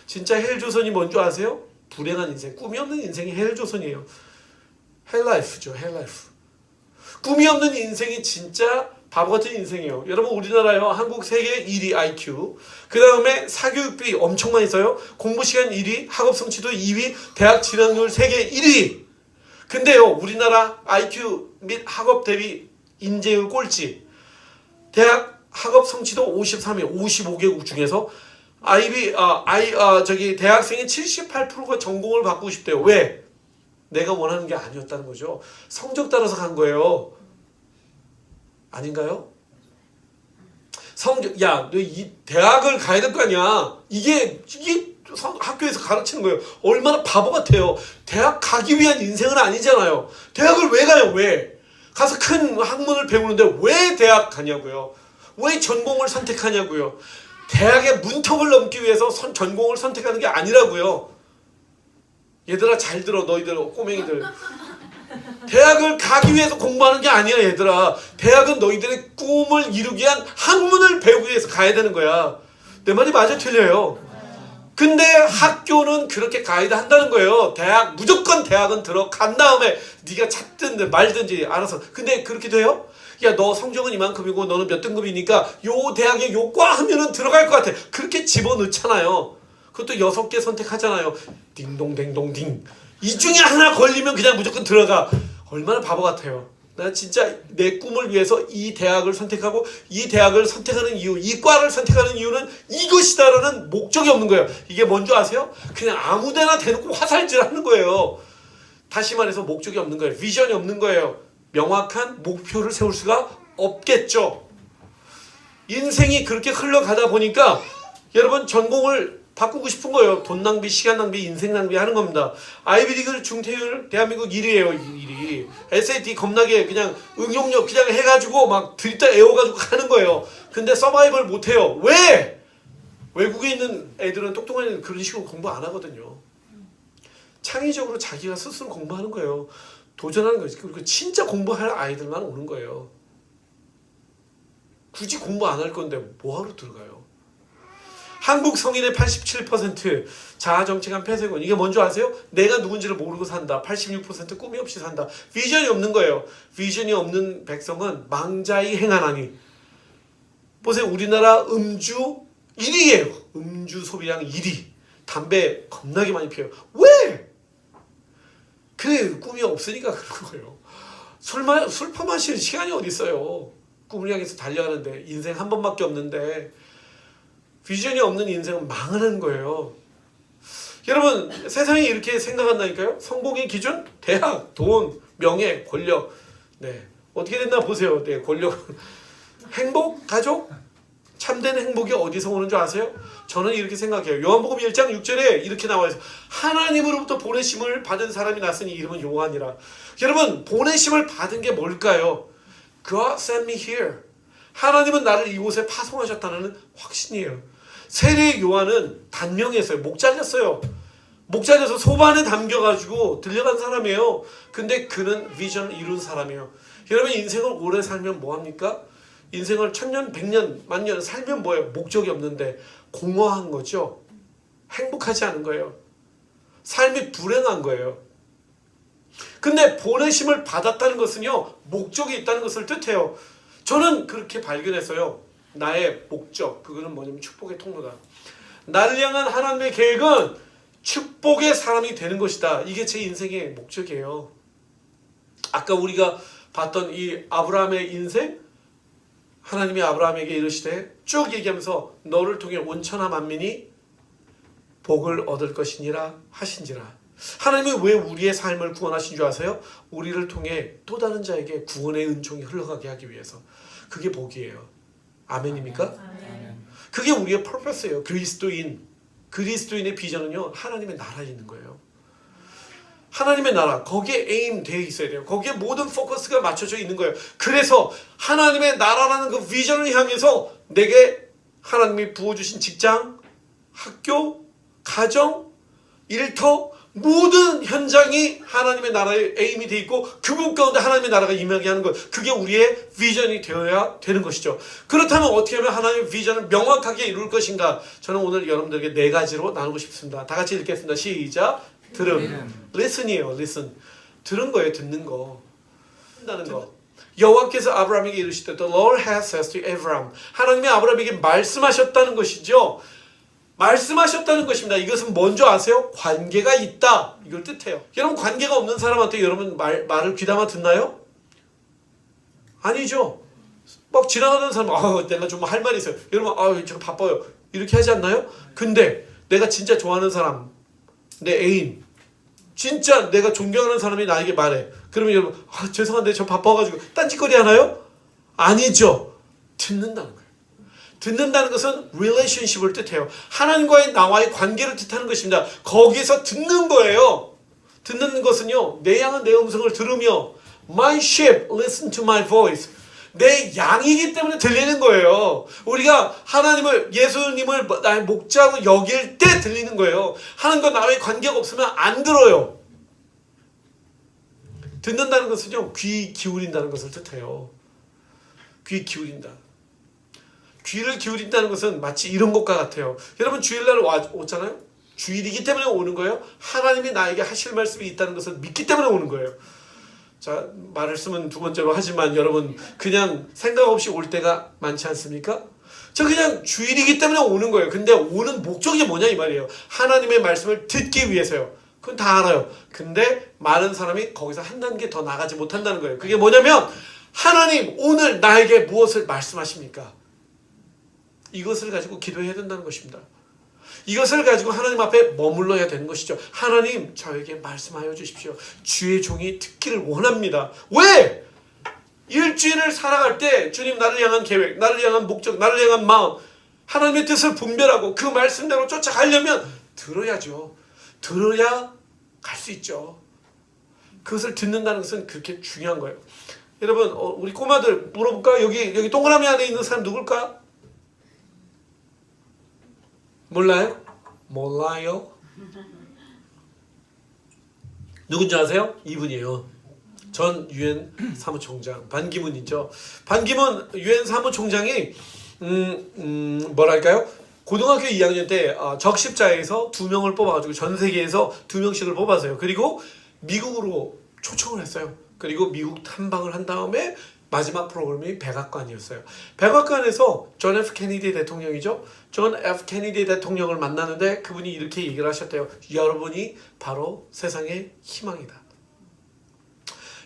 진짜 헬조선이 뭔지 아세요? 불행한 인생, 꿈이 없는 인생이 헬조선이에요. 헬라이프죠, 헬라이프. 꿈이 없는 인생이 진짜 바보 같은 인생이에요. 여러분, 우리나라요, 한국 세계 1위 IQ, 그 다음에 사교육비 엄청 많이 써요. 공부 시간 1위, 학업 성취도 2위, 대학 진학률 세계 1위. 근데요, 우리나라 IQ 및 학업 대비 인재율 꼴찌. 대학 학업 성취도 53위, 55개국 중에서 대학생의 78%가 전공을 바꾸고 싶대요. 왜? 내가 원하는 게 아니었다는 거죠. 성적 따라서 간 거예요. 아닌가요? 야, 너 이 대학을 가야 될 거 아니야. 이게 학교에서 가르치는 거예요. 얼마나 바보 같아요. 대학 가기 위한 인생은 아니잖아요. 대학을 왜 가요? 왜? 가서 큰 학문을 배우는데 왜 대학 가냐고요. 왜 전공을 선택하냐고요. 대학의 문턱을 넘기 위해서 전공을 선택하는 게 아니라고요. 얘들아 잘 들어. 너희들 꼬맹이들. 대학을 가기 위해서 공부하는 게 아니야 얘들아. 대학은 너희들의 꿈을 이루기 위한 학문을 배우기 위해서 가야 되는 거야. 내 말이 맞아 틀려요? 근데 학교는 그렇게 가이드 한다는 거예요. 무조건 대학은 들어간 다음에 네가 찾든 말든지 알아서. 근데 그렇게 돼요? 야, 너 성적은 이만큼이고 너는 몇 등급이니까 요 대학에 요 과 하면은 들어갈 것 같아. 그렇게 집어넣잖아요. 그것도 6개 선택하잖아요. 딩동댕동딩. 이 중에 하나 걸리면 그냥 무조건 들어가. 얼마나 바보 같아요. 나 진짜 내 꿈을 위해서 이 대학을 선택하고 이 대학을 선택하는 이유, 이 과를 선택하는 이유는 이것이다라는 목적이 없는 거예요. 이게 뭔지 아세요? 그냥 아무데나 대놓고 화살질하는 거예요. 다시 말해서 목적이 없는 거예요. 비전이 없는 거예요. 명확한 목표를 세울 수가 없겠죠. 인생이 그렇게 흘러가다 보니까 여러분 전공을 바꾸고 싶은 거예요. 돈 낭비, 시간 낭비, 인생 낭비 하는 겁니다. 아이비리그 중퇴율 대한민국 1위예요. 1위. SAT 겁나게 그냥 응용력 그냥 해가지고 막 들이다 애워가지고 가는 거예요. 근데 서바이벌 못해요. 왜? 외국에 있는 애들은 똑똑한 애들은 그런 식으로 공부 안 하거든요. 창의적으로 자기가 스스로 공부하는 거예요. 도전하는 거지. 그리고 진짜 공부할 아이들만 오는 거예요. 굳이 공부 안 할 건데 뭐하러 들어가요? 한국 성인의 87% 자아정체감 폐쇄군. 이게 뭔지 아세요? 내가 누군지를 모르고 산다. 86% 꿈이 없이 산다. 비전이 없는 거예요. 비전이 없는 백성은 망자의 행하나니. 보세요. 우리나라 음주 1위예요. 음주 소비량 1위. 담배 겁나게 많이 피워요. 왜? 그래, 꿈이 없으니까 그런 거예요. 술 퍼마실 시간이 어디 있어요. 꿈을 향해서 달려가는데 인생 한 번밖에 없는데 비전이 없는 인생은 망하는 거예요. 여러분 세상이 이렇게 생각한다니까요. 성공의 기준? 대학, 돈, 명예, 권력. 네, 어떻게 됐나 보세요. 네, 권력, 행복, 가족. 참된 행복이 어디서 오는 줄 아세요? 저는 이렇게 생각해요. 요한복음 1장 6절에 이렇게 나와 있어요. 하나님으로부터 보내심을 받은 사람이 났으니 이름은 요한이라. 여러분 보내심을 받은 게 뭘까요? God sent me here. 하나님은 나를 이곳에 파송하셨다는 확신이에요. 세례 요한은 단명했어요. 목 잘렸어요. 목 잘려서 소반에 담겨가지고 들려간 사람이에요. 근데 그는 비전을 이룬 사람이에요. 여러분 인생을 오래 살면 뭐합니까? 인생을 1000년, 100년, 만년 살면 뭐예요? 목적이 없는데 공허한 거죠. 행복하지 않은 거예요. 삶이 불행한 거예요. 근데 보내심을 받았다는 것은요, 목적이 있다는 것을 뜻해요. 저는 그렇게 발견했어요. 나의 목적, 그거는 뭐냐면 축복의 통로다. 나를 향한 하나님의 계획은 축복의 사람이 되는 것이다. 이게 제 인생의 목적이에요. 아까 우리가 봤던 이 아브라함의 인생, 하나님이 아브라함에게 이르시되 쭉 얘기하면서 너를 통해 온천하 만민이 복을 얻을 것이니라 하신지라. 하나님이 왜 우리의 삶을 구원하신 줄 아세요? 우리를 통해 또 다른 자에게 구원의 은총이 흘러가게 하기 위해서. 그게 복이에요. 아멘입니까? 아멘. 그게 우리의 퍼포스예요. 그리스도인의 비전은요, 하나님의 나라에 있는 거예요. 하나님의 나라, 거기에 에임 되어 있어야 돼요. 거기에 모든 포커스가 맞춰져 있는 거예요. 그래서 하나님의 나라라는 그 비전을 향해서 내게 하나님이 부어주신 직장, 학교, 가정, 일터, 모든 현장이 하나님의 나라의 에임이 되어 있고 그곳 가운데 하나님의 나라가 임하게 하는 것, 그게 우리의 비전이 되어야 되는 것이죠. 그렇다면 어떻게 하면 하나님의 비전을 명확하게 이룰 것인가? 저는 오늘 여러분들에게 4가지로 나누고 싶습니다. 다 같이 읽겠습니다. 시작. 들음. listen이에요. listen. 들은 거예요. 듣는 거. 듣는다는 거. 여호와께서 아브라함에게 이르시되 The Lord has said to Abraham. 하나님이 아브라함에게 말씀하셨다는 것이죠. 말씀하셨다는 것입니다. 이것은 뭔지 아세요? 관계가 있다. 이걸 뜻해요. 여러분 관계가 없는 사람한테 여러분 말을 귀담아 듣나요? 아니죠. 막 지나가는 사람, 내가 좀 할 말이 있어요. 여러분, 저 바빠요. 이렇게 하지 않나요? 근데 내가 진짜 좋아하는 사람, 내 애인, 진짜 내가 존경하는 사람이 나에게 말해. 그러면 여러분, 죄송한데 저 바빠가지고 딴짓거리 하나요? 아니죠. 듣는다는 거예요. 듣는다는 것은 relationship을 뜻해요. 하나님과의 나와의 관계를 뜻하는 것입니다. 거기서 듣는 거예요. 듣는 것은요, 내 양은 내 음성을 들으며 My sheep listen to my voice. 내 양이기 때문에 들리는 거예요. 우리가 하나님을, 예수님을 나의 목자로 여길 때 들리는 거예요. 하나님과 나와의 관계가 없으면 안 들어요. 듣는다는 것은요, 귀 기울인다는 것을 뜻해요. 귀 기울인다. 귀를 기울인다는 것은 마치 이런 것과 같아요. 여러분 주일날 오잖아요. 주일이기 때문에 오는 거예요. 하나님이 나에게 하실 말씀이 있다는 것을 믿기 때문에 오는 거예요. 자, 말씀은 두 번째로 하지만 여러분 그냥 생각 없이 올 때가 많지 않습니까? 저 그냥 주일이기 때문에 오는 거예요. 근데 오는 목적이 뭐냐 이 말이에요. 하나님의 말씀을 듣기 위해서요. 그건 다 알아요. 근데 많은 사람이 거기서 한 단계 더 나가지 못한다는 거예요. 그게 뭐냐면 하나님 오늘 나에게 무엇을 말씀하십니까? 이것을 가지고 기도해야 된다는 것입니다. 이것을 가지고 하나님 앞에 머물러야 되는 것이죠. 하나님 저에게 말씀하여 주십시오. 주의 종이 듣기를 원합니다. 왜? 일주일을 살아갈 때 주님 나를 향한 계획, 나를 향한 목적, 나를 향한 마음, 하나님의 뜻을 분별하고 그 말씀대로 쫓아가려면 들어야죠. 들어야 갈 수 있죠. 그것을 듣는다는 것은 그렇게 중요한 거예요. 여러분 우리 꼬마들 물어볼까? 여기 동그라미 안에 있는 사람 누굴까? 몰라요? 몰라요? 누군지 아세요? 이분이에요. 전 유엔 사무총장 반기문이죠. 반기문 유엔 사무총장이 뭐랄까요? 고등학교 2학년 때 적십자에서 2명을 뽑아가지고 전 세계에서 2명씩을 뽑았어요. 그리고 미국으로 초청을 했어요. 그리고 미국 탐방을 한 다음에 마지막 프로그램이 백악관이었어요. 백악관에서 존 F 케네디 대통령이죠. 존 F 케네디 대통령을 만나는데 그분이 이렇게 얘기를 하셨대요. 여러분이 바로 세상의 희망이다.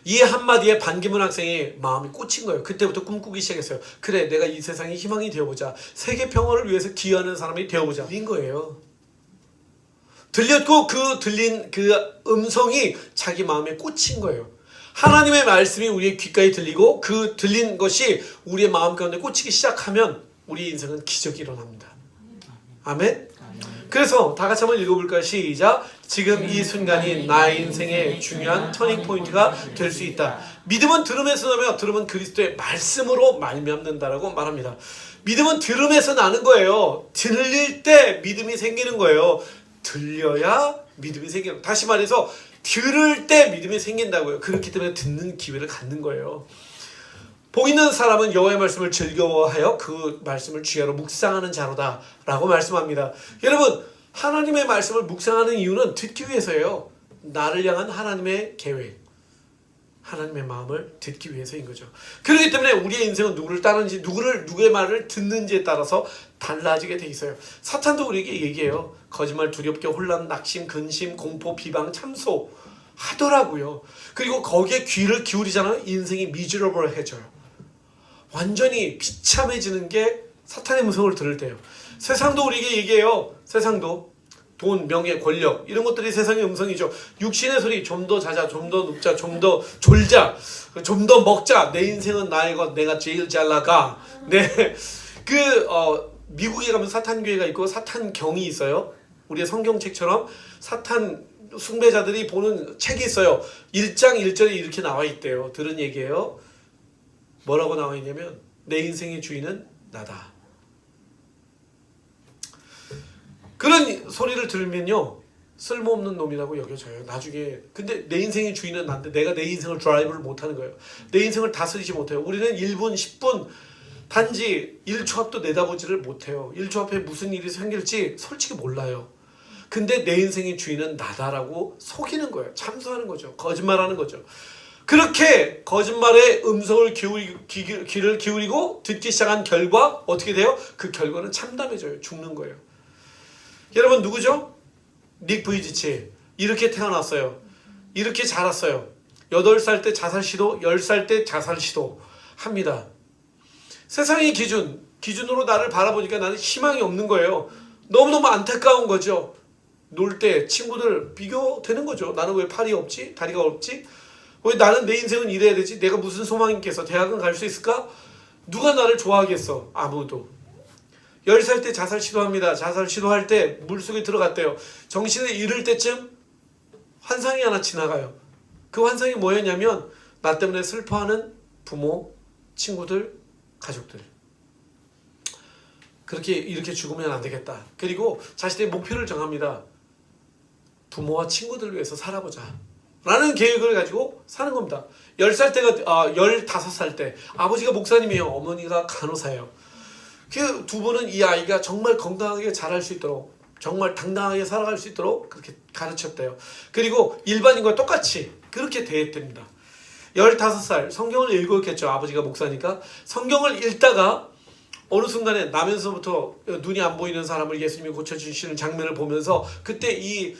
이 한마디에 반기문 학생이 마음이 꽂힌 거예요. 그때부터 꿈꾸기 시작했어요. 그래, 내가 이 세상의 희망이 되어보자. 세계 평화를 위해서 기여하는 사람이 되어보자. 인 거예요. 들렸고 그 들린 그 음성이 자기 마음에 꽂힌 거예요. 하나님의 말씀이 우리의 귓가에 들리고 그 들린 것이 우리의 마음 가운데 꽂히기 시작하면 우리 인생은 기적이 일어납니다. 아멘? 그래서 다 같이 한번 읽어볼까요? 시작! 지금 이 순간이 나의 인생의 중요한 터닝 포인트가 될 수 있다. 믿음은 들음에서 나며 들음은 그리스도의 말씀으로 말미암는다라고 말합니다. 믿음은 들음에서 나는 거예요. 들릴 때 믿음이 생기는 거예요. 들려야 믿음이 생기는 거예요. 다시 말해서 들을 때 믿음이 생긴다고요. 그렇기 때문에 듣는 기회를 갖는 거예요. 복 있는 사람은 여호와의 말씀을 즐거워하여 그 말씀을 주야로 묵상하는 자로다 라고 말씀합니다. 여러분 하나님의 말씀을 묵상하는 이유는 듣기 위해서예요. 나를 향한 하나님의 계획, 하나님의 마음을 듣기 위해서인 거죠. 그렇기 때문에 우리의 인생은 누구를 따르는지 누구의 말을 듣는지에 따라서 달라지게 돼 있어요. 사탄도 우리에게 얘기해요. 거짓말, 두렵게, 혼란, 낙심, 근심, 공포, 비방, 참소 하더라고요. 그리고 거기에 귀를 기울이잖아요. 인생이 미저러블해져요. 완전히 비참해지는 게 사탄의 음성을 들을 때예요. 세상도 우리에게 얘기해요. 세상도 돈, 명예, 권력 이런 것들이 세상의 음성이죠. 육신의 소리 좀 더 자자, 좀 더 눕자, 좀 더 졸자, 좀 더 먹자. 내 인생은 나의 것, 내가 제일 잘 나가. 네, 미국에 가면 사탄 교회가 있고 사탄 경이 있어요. 우리의 성경책처럼 사탄 숭배자들이 보는 책이 있어요. 1장 1절에 이렇게 나와 있대요. 들은 얘기예요. 뭐라고 나와 있냐면 내 인생의 주인은 나다. 그런 소리를 들으면요 쓸모없는 놈이라고 여겨져요. 나중에. 근데 내 인생의 주인은 난데 내가 내 인생을 드라이브를 못하는 거예요. 내 인생을 다스리지 못해요. 우리는 1분 10분 단지 1초 앞도 내다보지를 못해요. 1초 앞에 무슨 일이 생길지 솔직히 몰라요. 근데 내 인생의 주인은 나다라고 속이는 거예요. 참소하는 거죠. 거짓말하는 거죠. 그렇게 거짓말의 음성을 귀를 기울이고 듣기 시작한 결과 어떻게 돼요? 그 결과는 참담해져요. 죽는 거예요. 여러분 누구죠? 닉 부이지치. 이렇게 태어났어요. 이렇게 자랐어요. 8살 때 자살 시도, 10살 때 자살 시도 합니다. 세상의 기준으로 나를 바라보니까 나는 희망이 없는 거예요. 너무너무 안타까운 거죠. 놀 때 친구들 비교되는 거죠. 나는 왜 팔이 없지? 다리가 없지? 왜 나는 내 인생은 이래야 되지? 내가 무슨 소망이 있겠어? 대학은 갈 수 있을까? 누가 나를 좋아하겠어? 아무도. 10살 때 자살 시도합니다. 자살 시도할 때 물속에 들어갔대요. 정신을 잃을 때쯤 환상이 하나 지나가요. 그 환상이 뭐였냐면 나 때문에 슬퍼하는 부모, 친구들, 가족들. 그렇게 이렇게 죽으면 안 되겠다. 그리고 자신의 목표를 정합니다. 부모와 친구들을 위해서 살아보자 라는 계획을 가지고 사는 겁니다. 15살 때 아버지가 목사님이에요. 어머니가 간호사예요. 그 두 분은 이 아이가 정말 건강하게 자랄 수 있도록, 정말 당당하게 살아갈 수 있도록 그렇게 가르쳤대요. 그리고 일반인과 똑같이 그렇게 대했답니다. 15살 성경을 읽었겠죠. 아버지가 목사니까. 성경을 읽다가 어느 순간에 나면서부터 눈이 안 보이는 사람을 예수님이 고쳐주시는 장면을 보면서 그때 이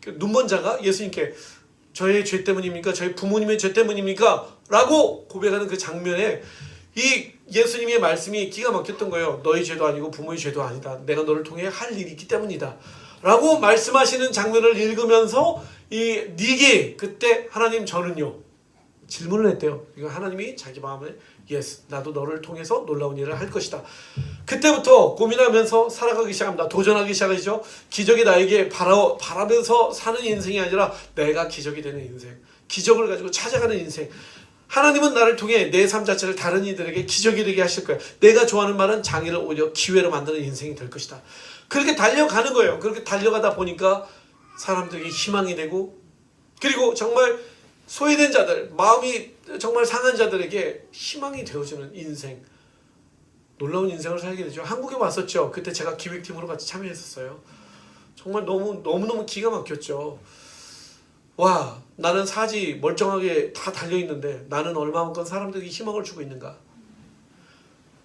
눈먼 자가 예수님께 저의 죄 때문입니까? 저희 부모님의 죄 때문입니까? 라고 고백하는 그 장면에 이 예수님의 말씀이 기가 막혔던 거예요. 너희 죄도 아니고 부모의 죄도 아니다. 내가 너를 통해 할 일이 있기 때문이다. 라고 말씀하시는 장면을 읽으면서 네게 그때 하나님 저는요 질문을 했대요. 이거 하나님이 자기 마음에 예스 나도 너를 통해서 놀라운 일을 할 것이다. 그때부터 고민하면서 살아가기 시작합니다. 도전하기 시작하죠. 기적이 나에게 바라면서 사는 인생이 아니라 내가 기적이 되는 인생, 기적을 가지고 찾아가는 인생. 하나님은 나를 통해 내 삶 자체를 다른 이들에게 기적이 되게 하실 거야. 내가 좋아하는 말은 장애를 오히려 기회로 만드는 인생이 될 것이다. 그렇게 달려가는 거예요. 그렇게 달려가다 보니까 사람들에게 희망이 되고, 그리고 정말 소외된 자들, 마음이 정말 상한 자들에게 희망이 되어주는 인생, 놀라운 인생을 살게 되죠. 한국에 왔었죠. 그때 제가 기획팀으로 같이 참여했었어요. 정말 너무너무 기가 막혔죠. 와, 나는 사지 멀쩡하게 다 달려있는데 나는 얼마만큼 사람들에게 희망을 주고 있는가.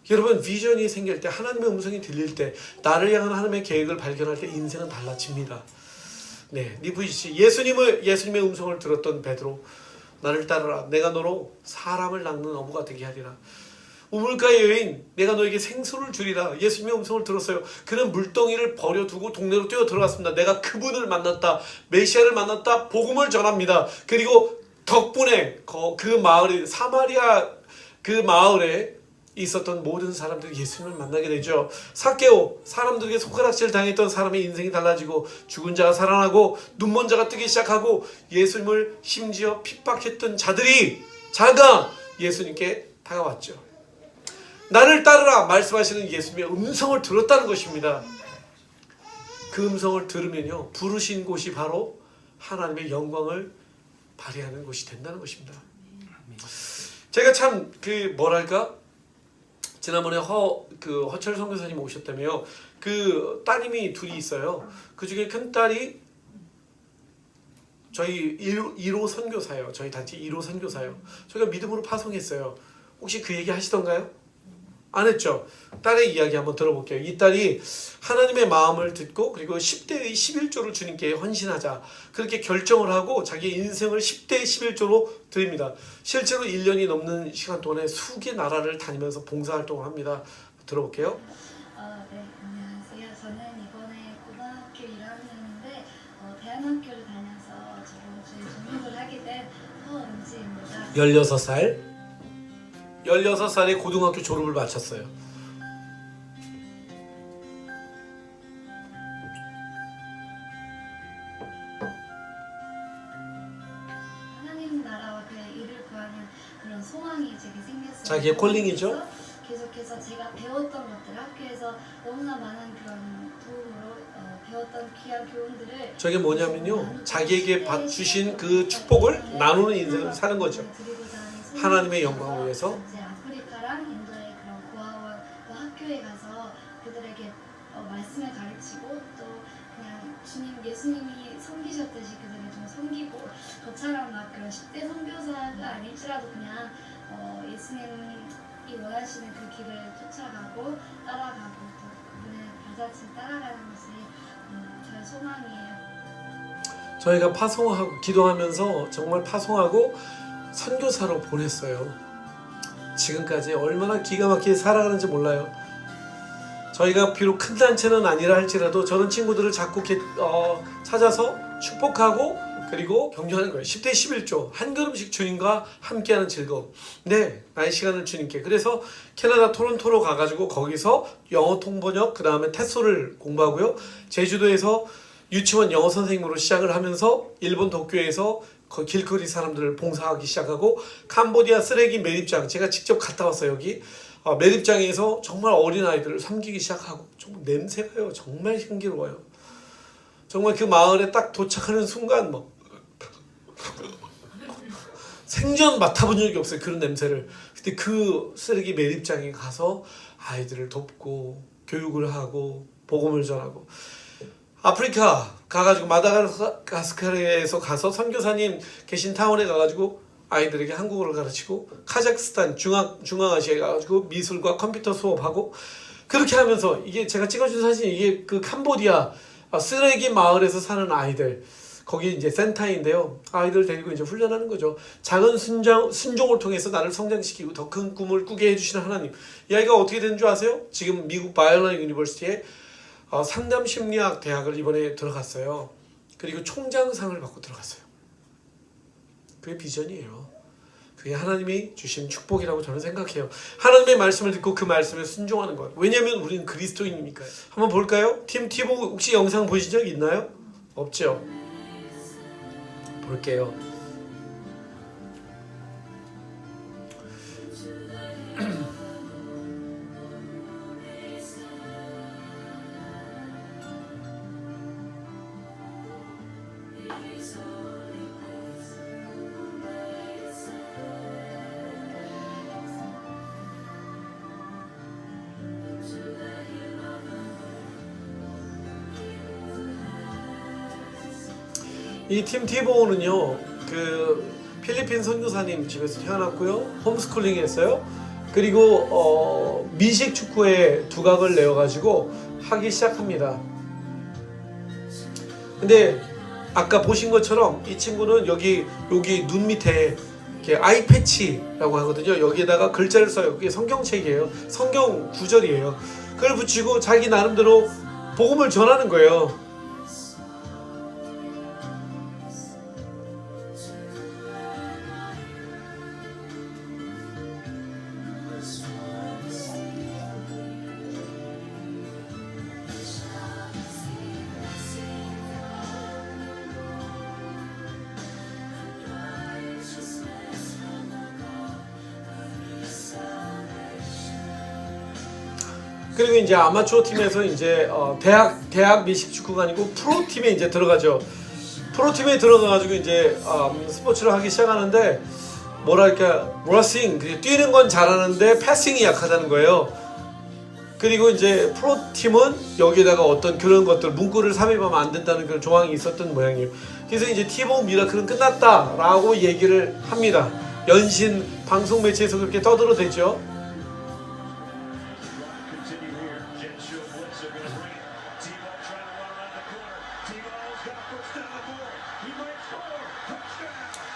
여러분, 비전이 생길 때, 하나님의 음성이 들릴 때, 나를 향한 하나님의 계획을 발견할 때 인생은 달라집니다. 네, 니부이씨, 예수님의 음성을 들었던 베드로, 나를 따르라. 내가 너로 사람을 낚는 어부가 되게 하리라. 우물가의 여인, 내가 너에게 생수를 주리라. 예수님의 음성을 들었어요. 그는 물동이를 버려두고 동네로 뛰어 들어갔습니다. 내가 그분을 만났다. 메시아를 만났다. 복음을 전합니다. 그리고 덕분에 그 마을이 사마리아 그 마을에 있었던 모든 사람들이 예수님을 만나게 되죠. 삭개오, 사람들에게 손가락질 당했던 사람의 인생이 달라지고 죽은 자가 살아나고 눈먼 자가 뜨기 시작하고 예수님을 심지어 핍박했던 자들이 자가 예수님께 다가왔죠. 나를 따르라 말씀하시는 예수님의 음성을 들었다는 것입니다. 그 음성을 들으면요, 부르신 곳이 바로 하나님의 영광을 발휘하는 곳이 된다는 것입니다. 제가 참 지난번에 허철 선교사님 오셨다며요. 그 따님이 둘이 있어요. 그 중에 큰 딸이 저희 1호 선교사예요. 저희 단체 1호 선교사예요. 저희가 믿음으로 파송했어요. 혹시 그 얘기 하시던가요? 안 했죠. 딸의 이야기 한번 들어볼게요. 이 딸이 하나님의 마음을 듣고 그리고 10대의 11조를 주님께 헌신하자 그렇게 결정을 하고 자기 인생을 10대의 11조로 드립니다. 실제로 1년이 넘는 시간 동안에 수개 나라를 다니면서 봉사활동을 합니다. 들어볼게요. 네, 안녕하세요. 저는 이번에 고등학교 1학년인데 대안학교를 다녀서 저번 주에 졸업을 하게 된 허은지입니다. 16살에 고등학교 졸업을 마쳤어요. 하나님 나라와 그의 일을 구하는 그런 소망이 제게 생겼어요. 자기의 콜링이죠. 계속해서 제가 배웠던 것들, 학교에서 너무나 많은 그런 도움으로 배웠던 귀한 교훈들을 저게 뭐냐면요, 자기에게 주신 그 축복을 나누는 인생을 사는 거죠. 하나님의 영광을 위해서. 이제 아프리카랑 인도의 그런 고아원 또 학교에 가서 그들에게 말씀을 가르치고 또 그냥 예수님이 섬기셨듯이 그들을 좀 섬기고 저처럼 막 그런 10대 선교사가 아닐지라도 그냥 예수님이 원하시는 그 길을 쫓아가고 따라가고 또 그분의 발자취를 따라가는 것이 저의 소망이에요. 저희가 파송하고 기도하면서 정말 파송하고 선교사로 보냈어요. 지금까지 얼마나 기가 막히게 살아가는지 몰라요. 저희가 비록 큰 단체는 아니라 할지라도 저는 친구들을 자꾸 찾아서 축복하고 그리고 경주하는 거예요. 10대 11조 한 걸음씩 주님과 함께하는 즐거움. 네, 나의 시간을 주님께. 그래서 캐나다 토론토로 가가지고 거기서 영어 통번역 그 다음에 테소를 공부하고요. 제주도에서 유치원 영어 선생님으로 시작을 하면서 일본 도쿄에서 길거리 사람들을 봉사하기 시작하고 캄보디아 쓰레기 매립장 제가 직접 갔다 왔어요. 여기 매립장에서 정말 어린 아이들을 섬기기 시작하고 정말 냄새가요 정말 향기로워요. 정말 그 마을에 딱 도착하는 순간 뭐 생전 맡아본 적이 없어요. 그런 냄새를. 근데 그 쓰레기 매립장에 가서 아이들을 돕고 교육을 하고 복음을 전하고 아프리카 가가지고 마다가스카르에서 가서 선교사님 계신 타운에 가가지고 아이들에게 한국어를 가르치고 카자흐스탄 중앙아시아에 가가지고 미술과 컴퓨터 수업하고 그렇게 하면서 이게 제가 찍어준 사진 이게 그 캄보디아 쓰레기 마을에서 사는 아이들 거기 이제 센터인데요. 아이들 데리고 이제 훈련하는 거죠. 작은 순종을 통해서 나를 성장시키고 더 큰 꿈을 꾸게 해주시는 하나님. 이 아이가 어떻게 되는 줄 아세요? 지금 미국 바이올라 유니버시티에 상담 심리학 대학을 이번에 들어갔어요. 그리고 총장상을 받고 들어갔어요. 그게 비전이에요. 그게 하나님이 주신 축복이라고 저는 생각해요. 하나님의 말씀을 듣고 그 말씀에 순종하는 것. 왜냐하면 우리는 그리스도인이니까요. 한번 볼까요? 팀 티보 혹시 영상 보신 적 있나요? 없죠? 볼게요. 이 팀 티보우는요, 그 필리핀 선교사님 집에서 태어났고요, 홈스쿨링 했어요. 그리고 미식 축구에 두각을 내어가지고 하기 시작합니다. 근데 아까 보신 것처럼 이 친구는 여기 눈 밑에 이렇게 아이 패치라고 하거든요. 여기에다가 글자를 써요. 그게 성경책이에요. 성경 구절이에요. 그걸 붙이고 자기 나름대로 복음을 전하는 거예요. 그리고 이제 아마추어 팀에서 이제 대학 미식 축구가 아니고 프로 팀에 이제 들어가죠. 프로 팀에 들어가가지고 이제 스포츠를 하기 시작하는데 뭐랄까 러싱 뛰는 건 잘하는데 패싱이 약하다는 거예요. 그리고 이제 프로 팀은 여기에다가 어떤 그런 것들 문구를 삽입하면 안 된다는 그런 조항이 있었던 모양이에요. 그래서 이제 티보 미라클은 끝났다라고 얘기를 합니다. 연신 방송 매체에서 그렇게 떠들어대죠.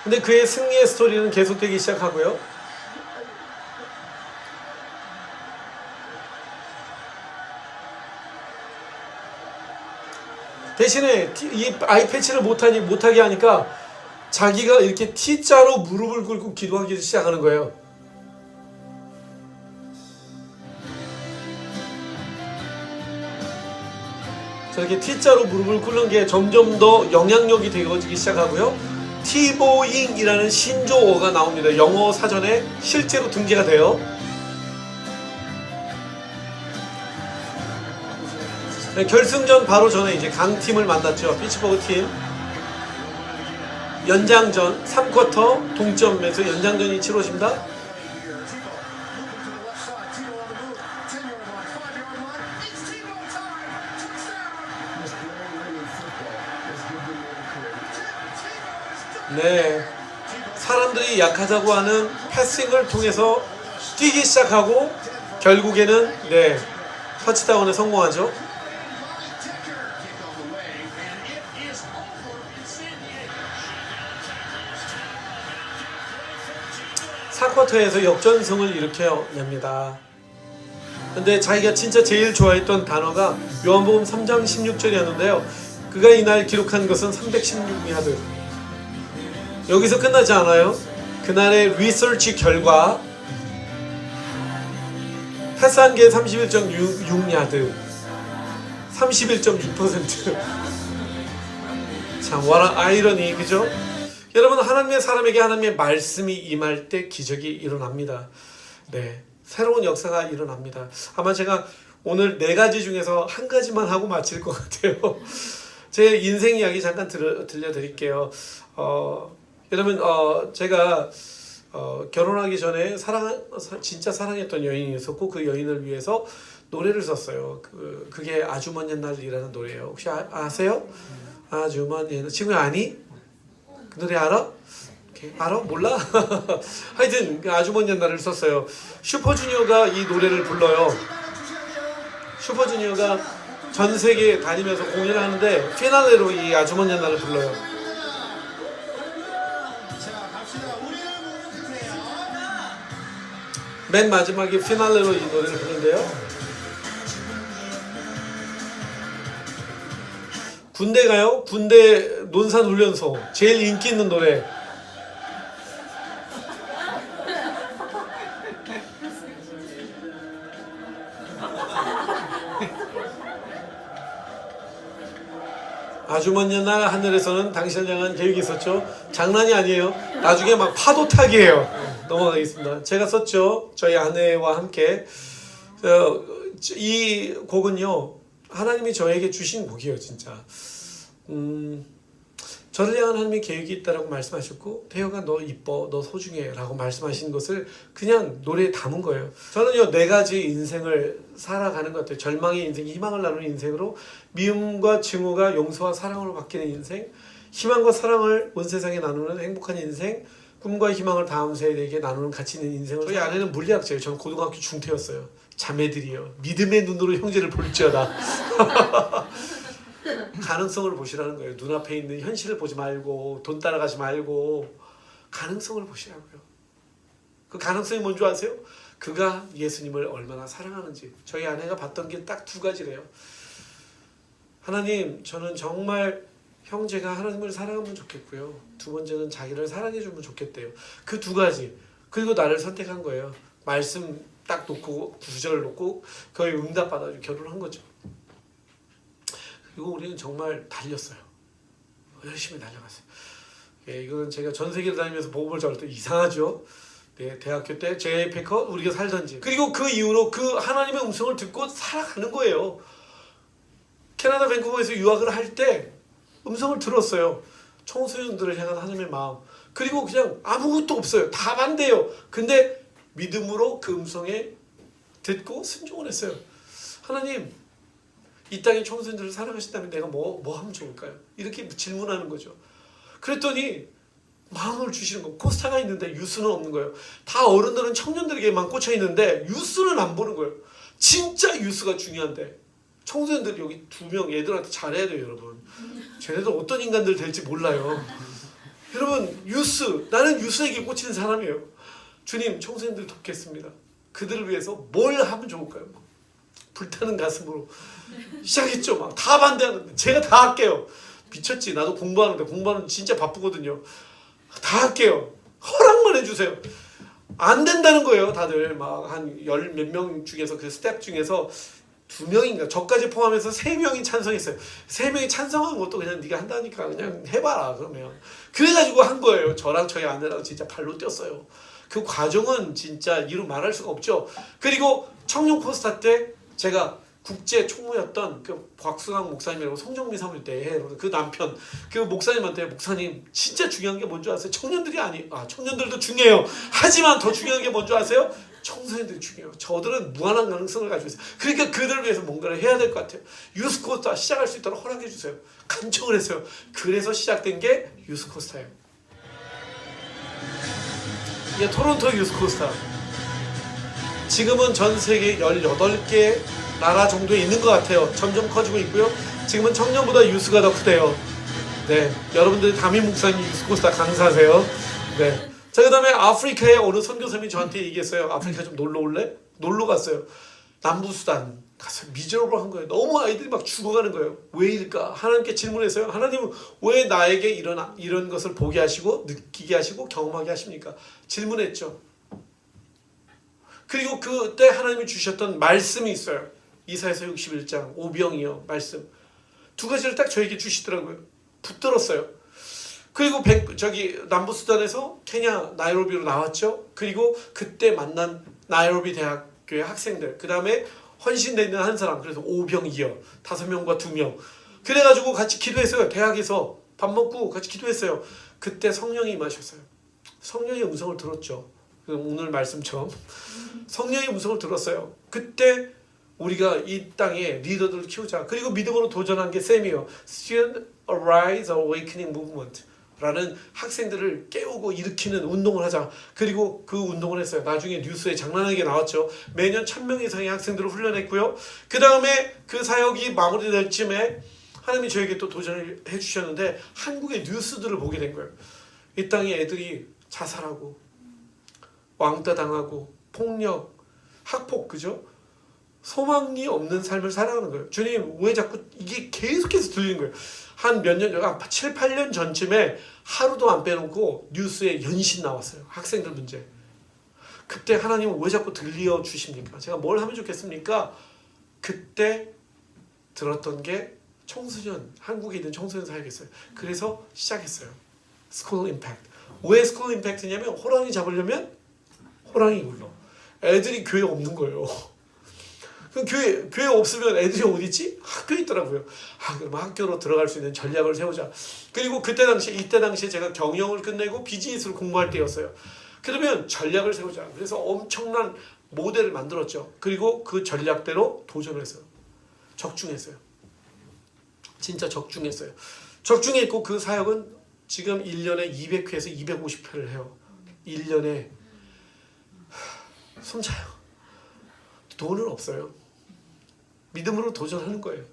근데 그의 승리의 스토리는 계속되기 시작하고요. 대신에 이 아이 패치를 못하게 하니까 자기가 이렇게 T자로 무릎을 꿇고 기도하기 시작하는 거예요. 저렇게 T자로 무릎을 꿇는 게 점점 더 영향력이 되어지기 시작하고요. 티보잉이라는 신조어가 나옵니다. 영어 사전에 실제로 등재가 돼요. 네, 결승전 바로 전에 이제 강팀을 만났죠. 피츠버그 팀. 연장전 3쿼터 동점에서 연장전이 치러집니다. 네, 사람들이 약하다고 하는 패싱을 통해서 뛰기 시작하고 결국에는 터치다운에 성공하죠. 사쿼터에서 역전승을 일으켜냅니다. 근데 자기가 진짜 제일 좋아했던 단어가 요한복음 3장 16절이었는데요. 그가 이날 기록한 것은 316야드. 여기서 끝나지 않아요. 그날의 리서치 결과 패스한 게 31.6야드 31.6%. 참 what an irony, 그죠? 여러분, 하나님의 사람에게 하나님의 말씀이 임할 때 기적이 일어납니다. 네, 새로운 역사가 일어납니다. 아마 제가 오늘 4가지 중에서 한 가지만 하고 마칠 것 같아요. 제 인생 이야기 잠깐 들려드릴게요. 여러분, 제가 결혼하기 전에 진짜 사랑했던 여인이 있었고 그 여인을 위해서 노래를 썼어요. 그게 아주 먼 옛날이라는 노래예요. 혹시 아세요? 아주 먼 옛날. 지금 아니? 그 노래 알아? 알아? 몰라? 하여튼 아주 먼 옛날을 썼어요. 슈퍼주니어가 이 노래를 불러요. 슈퍼주니어가 전 세계 다니면서 공연을 하는데 피날레로 이 아주 먼 옛날을 불러요. 맨 마지막에 피날레로 이 노래를 부르는데요. 군대 가요? 군대 논산훈련소 제일 인기 있는 노래. 아주 먼 옛날 하늘에서는 당신을 향한 계획이 있었죠. 장난이 아니에요. 나중에 막 파도 타기예요. 넘어가겠습니다. 제가 썼죠. 저희 아내와 함께. 이 곡은요, 하나님이 저에게 주신 곡이에요, 진짜. 저를 향한 하나님의 계획이 있다라고 말씀하셨고, 태호가 너 이뻐, 너 소중해라고 말씀하신 것을 그냥 노래에 담은 거예요. 저는요, 4가지 인생을 살아가는 것 같아요. 절망의 인생, 희망을 나누는 인생으로, 미움과 증오가 용서와 사랑으로 바뀌는 인생, 희망과 사랑을 온 세상에 나누는 행복한 인생, 꿈과 희망을 다음 세대에게 나누는 가치 있는 인생을. 저희 아내는 물리학자예요. 저는 고등학교 중퇴였어요. 자매들이요. 믿음의 눈으로 형제를 볼지어다. 가능성을 보시라는 거예요. 눈앞에 있는 현실을 보지 말고 돈 따라가지 말고 가능성을 보시라고요. 그 가능성이 뭔지 아세요? 그가 예수님을 얼마나 사랑하는지. 저희 아내가 봤던 게 딱 2가지래요. 하나님, 저는 정말 형제가 하나님을 사랑하면 좋겠고요. 2번째는 자기를 사랑해주면 좋겠대요. 그 2가지. 그리고 나를 선택한 거예요. 말씀 딱 놓고 9절을 놓고 거의 응답받아서 결혼한 거죠. 그리고 우리는 정말 달렸어요. 열심히 달려갔어요. 예, 이거는 제가 전 세계를 다니면서 복음을 전할 때 이상하죠. 네, 대학교 때 JPECO 우리가 살던 집. 그리고 그 이후로 그 하나님의 음성을 듣고 살아가는 거예요. 캐나다 밴쿠버에서 유학을 할 때 음성을 들었어요. 청소년들을 향한 하나님의 마음. 그리고 그냥 아무것도 없어요. 다 반대요. 근데 믿음으로 그 음성에 듣고 순종을 했어요. 하나님, 이 땅의 청소년들을 사랑하신다면 내가 뭐 하면 좋을까요? 이렇게 질문하는 거죠. 그랬더니 마음을 주시는 거. 코스타가 있는데 유스는 없는 거예요. 다 어른들은 청년들에게만 꽂혀 있는데 유스는 안 보는 거예요. 진짜 유스가 중요한데. 청소년들 여기 2명 얘들한테 잘해야 돼요, 여러분. 쟤네들 어떤 인간들 될지 몰라요. 여러분, 유스. 나는 유스에게 꽂히는 사람이에요. 주님, 청소년들 돕겠습니다. 그들을 위해서 뭘 하면 좋을까요? 불타는 가슴으로 시작했죠. 막 다 반대하는데 제가 다 할게요. 미쳤지. 나도 공부하는 진짜 바쁘거든요. 다 할게요. 허락만 해주세요. 안 된다는 거예요. 다들 막 한 10 몇 명 중에서 그 스텝 중에서 2명인가 저까지 포함해서 3명이 찬성했어요. 3명이 찬성한 것도 그냥 네가 한다니까 그냥 해봐라 그러면. 그래가지고 한 거예요. 저랑 저희 아내랑 진짜 발로 뛰었어요. 그 과정은 진짜 이루 말할 수가 없죠. 그리고 청년 포스타 때 제가 국제 총무였던 그 곽수강 목사님이라고 성정미 사모님 때 그 남편 그 목사님한테 목사님 진짜 중요한 게 뭔지 아세요? 청년들도 중요해요. 하지만 더 중요한 게 뭔지 아세요? 청소년들이 중요해요. 저들은 무한한 가능성을 가지고 있어요. 그러니까 그들을 위해서 뭔가를 해야 될 것 같아요. 유스코스타 시작할 수 있도록 허락해 주세요. 간청을 했어요. 그래서 시작된 게 유스코스타예요. 이게 토론토 유스코스타. 지금은 전 세계 18개 나라 정도에 있는 것 같아요. 점점 커지고 있고요. 지금은 청년보다 유스가 더 크대요. 네, 여러분들 담임 목사님 유스코스타 강사세요. 네. 자, 그 다음에 아프리카의 어느 선교사님이 저한테 얘기했어요. 아프리카 좀 놀러 올래? 놀러 갔어요. 남부수단 가서 미저러블한 거예요. 너무 아이들이 막 죽어가는 거예요. 왜일까? 하나님께 질문했어요. 하나님은 왜 나에게 이런 것을 보게 하시고 느끼게 하시고 경험하게 하십니까? 질문했죠. 그리고 그때 하나님이 주셨던 말씀이 있어요. 이사야서 61장 오병이어 말씀. 두 가지를 딱 저에게 주시더라고요. 붙들었어요. 그리고 남부수단에서 케냐 나이로비로 나왔죠. 그리고 그때 만난 나이로비 대학교의 학생들, 그 다음에 헌신되어 있는 한 사람, 그래서 오병이어 5명과 2명. 그래가지고 같이 기도했어요. 대학에서 밥 먹고 같이 기도했어요. 그때 성령이 임하셨어요. 성령의 음성을 들었죠. 오늘 말씀처럼 성령의 음성을 들었어요. 그때 우리가 이 땅에 리더들을 키우자. 그리고 믿음으로 도전한 게 쌤이에요. Student Arise Awakening Movement 라는 학생들을 깨우고 일으키는 운동을 하자. 그리고 그 운동을 했어요. 나중에 뉴스에 장난하게 나왔죠. 매년 1000명 이상의 학생들을 훈련했고요. 그 다음에 그 사역이 마무리될 쯤에 하나님이 저에게 또 도전을 해주셨는데 한국의 뉴스들을 보게 된 거예요. 이 땅에 애들이 자살하고 왕따 당하고 폭력, 학폭, 그죠? 소망이 없는 삶을 살아가는 거예요. 주님, 왜 자꾸 이게 계속해서 들리는 거예요. 한 몇 년, 7, 8년 전쯤에 하루도 안 빼놓고 뉴스에 연신 나왔어요. 학생들 문제. 그때 하나님은 왜 자꾸 들려주십니까? 제가 뭘 하면 좋겠습니까? 그때 들었던 게 청소년, 한국에 있는 청소년 사역이었어요. 그래서 시작했어요. 스쿨 임팩트. 왜 스쿨 임팩트냐면 호랑이 잡으려면 호랑이 굴러. 애들이 교회 없는 거예요. 그럼 교회 없으면 애들이 어디 있지? 학교에 있더라고요. 그럼 학교로 들어갈 수 있는 전략을 세우자. 그리고 이때 당시에 제가 경영을 끝내고 비즈니스를 공부할 때였어요. 그러면 전략을 세우자. 그래서 엄청난 모델을 만들었죠. 그리고 그 전략대로 도전을 했어요. 적중했어요. 진짜 적중했어요. 적중했고 그 사역은 지금 1년에 200회에서 250회를 해요. 1년에 숨차요. 돈은 없어요. 믿음으로 도전하는 거예요.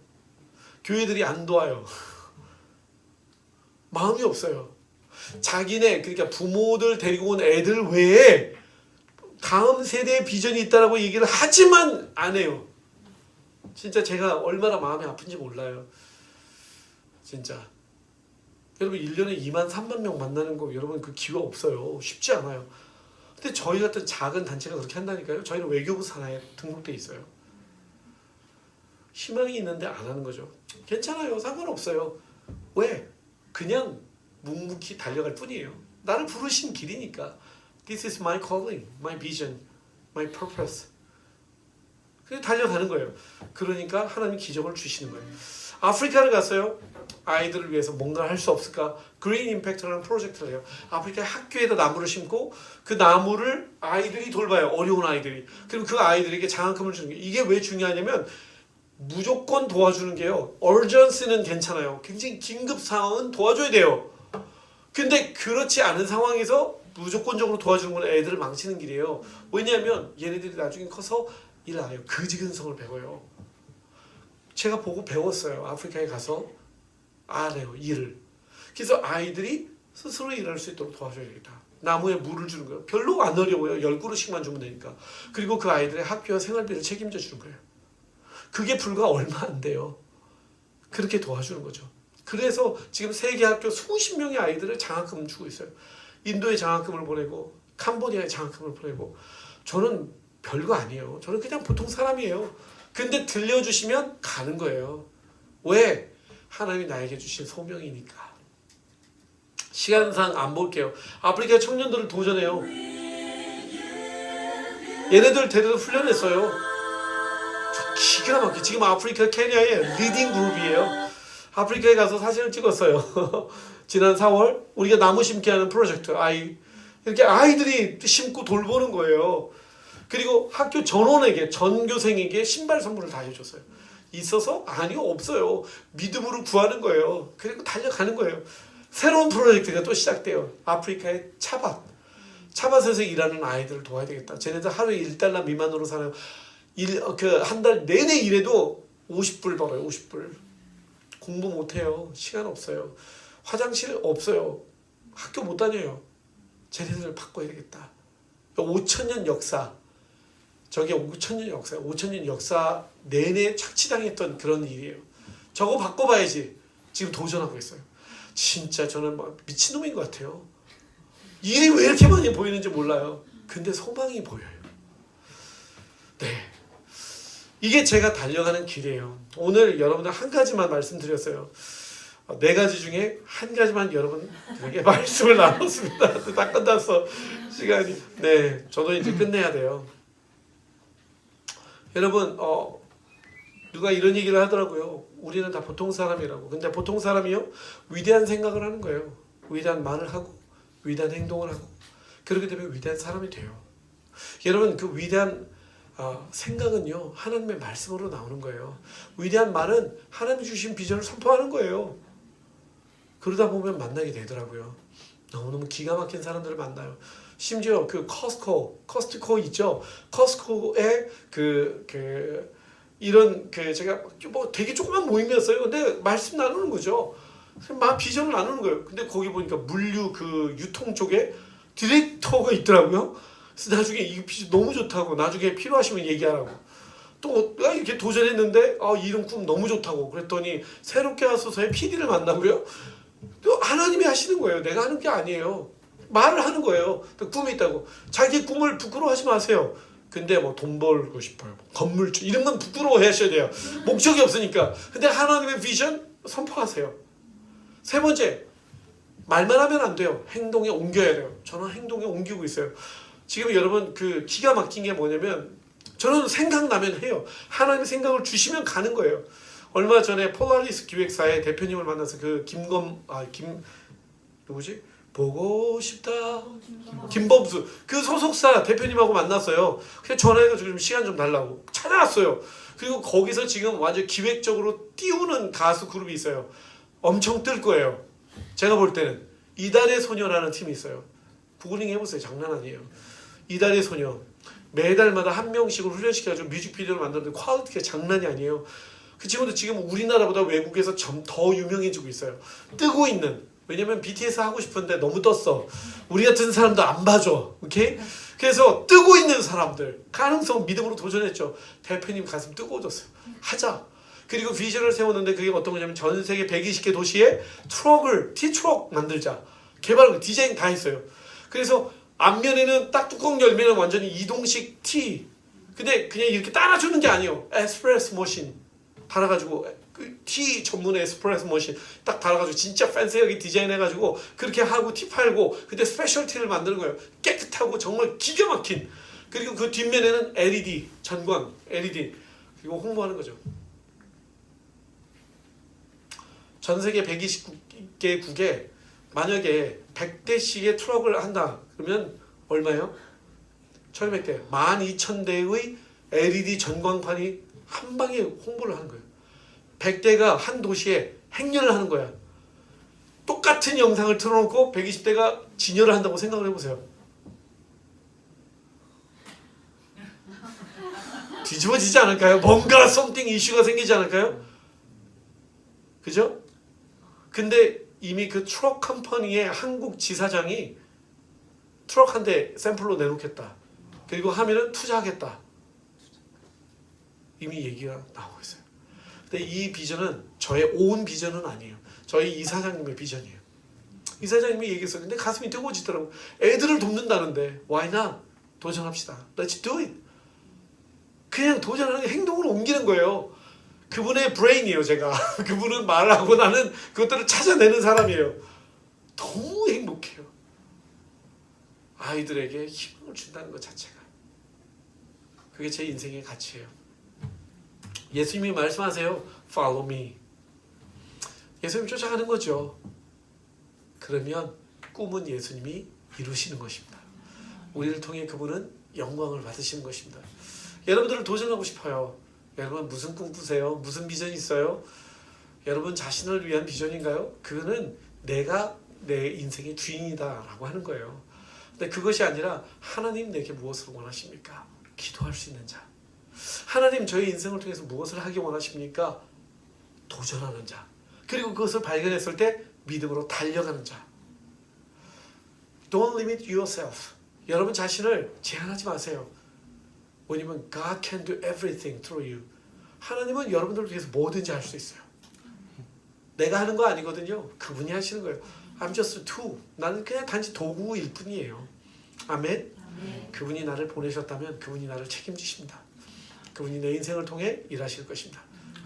교회들이 안 도와요. 마음이 없어요. 자기네, 그러니까 부모들 데리고 온 애들 외에 다음 세대의 비전이 있다라고 얘기를 하지만 안 해요. 진짜 제가 얼마나 마음이 아픈지 몰라요. 진짜. 여러분 1년에 2만 3만 명 만나는 거 여러분 그 기회 없어요. 쉽지 않아요. 근데 저희 같은 작은 단체가 그렇게 한다니까요. 저희는 외교부 산하에 등록돼 있어요. 희망이 있는데 안 하는 거죠. 괜찮아요. 상관없어요. 왜? 그냥 묵묵히 달려갈 뿐이에요. 나를 부르신 길이니까. This is my calling, my vision, my purpose. 그냥 달려가는 거예요. 그러니까 하나님이 기적을 주시는 거예요. 아프리카를 갔어요. 아이들을 위해서 뭔가 할 수 없을까? 그린 임팩트라는 프로젝트를 해요. 아프리카 학교에다 나무를 심고 그 나무를 아이들이 돌봐요. 어려운 아이들이. 그리고 그 아이들에게 장학금을 주는 게 이게 왜 중요하냐면 무조건 도와주는 게요. urgency는 괜찮아요. 굉장히 긴급 상황은 도와줘야 돼요. 근데 그렇지 않은 상황에서 무조건적으로 도와주는 건 애들을 망치는 길이에요. 왜냐하면 얘네들이 나중에 커서 일 안 해요. 그지근성을 배워요. 제가 보고 배웠어요. 아프리카에 가서 알아요. 일을. 그래서 아이들이 스스로 일할 수 있도록 도와줘야 되겠다. 나무에 물을 주는 거예요. 별로 안 어려워요. 10그릇씩만 주면 되니까. 그리고 그 아이들의 학교와 생활비를 책임져 주는 거예요. 그게 불과 얼마 안 돼요. 그렇게 도와주는 거죠. 그래서 지금 세계 학교 수십 명의 아이들을 장학금 주고 있어요. 인도에 장학금을 보내고 캄보디아에 장학금을 보내고. 저는 별거 아니에요. 저는 그냥 보통 사람이에요. 근데 들려주시면 가는 거예요. 왜? 하나님이 나에게 주신 소명이니까. 시간상 안 볼게요. 아프리카 청년들을 도전해요. 얘네들 데려다 훈련했어요. 기가 막혀. 지금 아프리카 케냐의 리딩 그룹이에요. 아프리카에 가서 사진을 찍었어요. 지난 4월 우리가 나무 심기 하는 프로젝트 이렇게 아이들이 심고 돌보는 거예요. 그리고 학교 전원에게 전교생에게 신발 선물을 다 해줬어요. 있어서? 아니요, 없어요. 믿음으로 구하는 거예요. 그리고 달려가는 거예요. 새로운 프로젝트가 또 시작돼요. 아프리카의 차밭에서 일하는 아이들을 도와야 되겠다. 쟤네들 하루에 $1 미만으로 사는 한 달 내내 일해도 50불 벌어요. 50불. 공부 못해요. 시간 없어요. 화장실 없어요. 학교 못 다녀요. 쟤네들을 바꿔야 되겠다. 5,000년 역사. 저게 5,000년 역사예요. 5,000년 역사 내내 착취당했던 그런 일이에요. 저거 바꿔봐야지. 지금 도전하고 있어요. 진짜 저는 막 미친놈인 것 같아요. 일이 왜 이렇게 많이 보이는지 몰라요. 근데 소망이 보여요. 네, 이게 제가 달려가는 길이에요. 오늘 여러분들 한 가지만 말씀드렸어요. 4가지 중에 한 가지만 여러분들에게 말씀을 나눴습니다. 다 끝났어 시간이. 네, 저도 이제 끝내야 돼요. 여러분, 누가 이런 얘기를 하더라고요. 우리는 다 보통 사람이라고. 근데 보통 사람이요, 위대한 생각을 하는 거예요. 위대한 말을 하고 위대한 행동을 하고, 그렇게 되면 위대한 사람이 돼요. 여러분, 그 위대한 생각은요, 하나님의 말씀으로 나오는 거예요. 위대한 말은 하나님이 주신 비전을 선포하는 거예요. 그러다 보면 만나게 되더라고요. 너무너무 기가 막힌 사람들을 만나요. 심지어 그 커스트코 있죠. 커스트코에 이런 제가 뭐 되게 조그만 모임이었어요. 근데 말씀 나누는 거죠. 막 비전을 나누는 거예요. 근데 거기 보니까 물류 그 유통 쪽에 디렉터가 있더라고요. 그래서 나중에 이 비전 너무 좋다고, 나중에 필요하시면 얘기하라고. 또 이렇게 도전했는데 이런 꿈 너무 좋다고 그랬더니 새롭게 와서서의 PD를 만나고요. 또 하나님이 하시는 거예요. 내가 하는 게 아니에요. 말을 하는 거예요. 꿈이 있다고. 자기 꿈을 부끄러워하지 마세요. 근데 뭐 돈 벌고 싶어요, 건물주, 이런 건 부끄러워하셔야 돼요. 목적이 없으니까. 근데 하나님의 비전 선포하세요. 세 번째, 말만 하면 안 돼요. 행동에 옮겨야 돼요. 저는 행동에 옮기고 있어요. 지금 여러분, 그 기가 막힌 게 뭐냐면, 저는 생각나면 해요. 하나님의 생각을 주시면 가는 거예요. 얼마 전에 폴라리스 기획사의 대표님을 만나서 누구지? 보고 싶다. 김범수 그 소속사 대표님하고 만났어요. 그냥 전화해가지고 좀 시간 좀 달라고 찾아왔어요. 그리고 거기서 지금 완전 기획적으로 띄우는 가수 그룹이 있어요. 엄청 뜰 거예요. 제가 볼 때는 이달의 소녀라는 팀이 있어요. 구글링 해보세요. 장난 아니에요. 이달의 소녀 매달마다 한 명씩을 훈련시켜가지고 뮤직비디오를 만드는데 퀄리티가 장난이 아니에요. 그 친구도 지금 우리나라보다 외국에서 좀 더 유명해지고 있어요. 뜨고 있는. 왜냐면 BTS 하고 싶은데 너무 떴어. 우리 같은 사람도 안 봐줘. 오케이? 그래서 뜨고 있는 사람들 가능성 믿음으로 도전했죠. 대표님 가슴 뜨거워졌어요. 하자. 그리고 비전을 세웠는데 그게 어떤 거냐면 전 세계 120개 도시에 T-트럭 만들자. 개발, 디자인 다 했어요. 그래서 앞면에는 딱 뚜껑 열면 완전히 이동식 T. 근데 그냥 이렇게 따라주는 게 아니에요. 에스프레소 머신 달아가지고, 티 전문의 에스프레소 머신 딱 달아가지고 진짜 팬시하게 디자인해가지고 그렇게 하고 티 팔고, 근데 스페셜티를 만드는 거예요. 깨끗하고 정말 기가 막힌. 그리고 그 뒷면에는 LED 전광, LED 그리고 홍보하는 거죠. 전 세계 120개국에 만약에 100대씩의 트럭을 한다 그러면 얼마예요? 1200대 12,000대의 LED 전광판이 한 방에 홍보를 하는 거예요. 100대가 한 도시에 행렬을 하는 거야. 똑같은 영상을 틀어놓고 120대가 진열을 한다고 생각을 해보세요. 뒤집어지지 않을까요? 뭔가 something 이슈가 생기지 않을까요? 그죠? 근데 이미 그 트럭 컴퍼니의 한국 지사장이 트럭 한 대 샘플로 내놓겠다. 그리고 하면은 투자하겠다. 이미 얘기가 나오고 있어요. 근데 이 비전은 저의 온 비전은 아니에요. 저희 이사장님의 비전이에요. 이사장님이 얘기했어요. 근데 가슴이 뜨거워지더라고요. 애들을 돕는다는데 why not? 도전합시다. Let's do it. 그냥 도전하는 게 행동으로 옮기는 거예요. 그분의 브레인이에요, 제가. 그분은 말을 하고 나는 그것들을 찾아내는 사람이에요. 너무 행복해요. 아이들에게 희망을 준다는 것 자체가. 그게 제 인생의 가치예요. 예수님이 말씀하세요. Follow me. 예수님 쫓아가는 거죠. 그러면 꿈은 예수님이 이루시는 것입니다. 우리를 통해 그분은 영광을 받으시는 것입니다. 여러분들을 도전하고 싶어요. 여러분 무슨 꿈 꾸세요? 무슨 비전이 있어요? 여러분 자신을 위한 비전인가요? 그거는 내가 내 인생의 주인이다 라고 하는 거예요. 근데 그것이 아니라 하나님 내게 무엇을 원하십니까? 기도할 수 있는 자. 하나님 저희 인생을 통해서 무엇을 하기 원하십니까? 도전하는 자. 그리고 그것을 발견했을 때 믿음으로 달려가는 자. Don't limit yourself. 여러분 자신을 제한하지 마세요. 왜냐면 God can do everything through you. 하나님은 여러분들을 통해서 뭐든지 할 수 있어요. 내가 하는 거 아니거든요. 그분이 하시는 거예요. I'm just a tool. 나는 그냥 단지 도구일 뿐이에요. 아멘. 그분이 나를 보내셨다면 그분이 나를 책임지십니다. 그분이 내 인생을 통해 일하실 것입니다.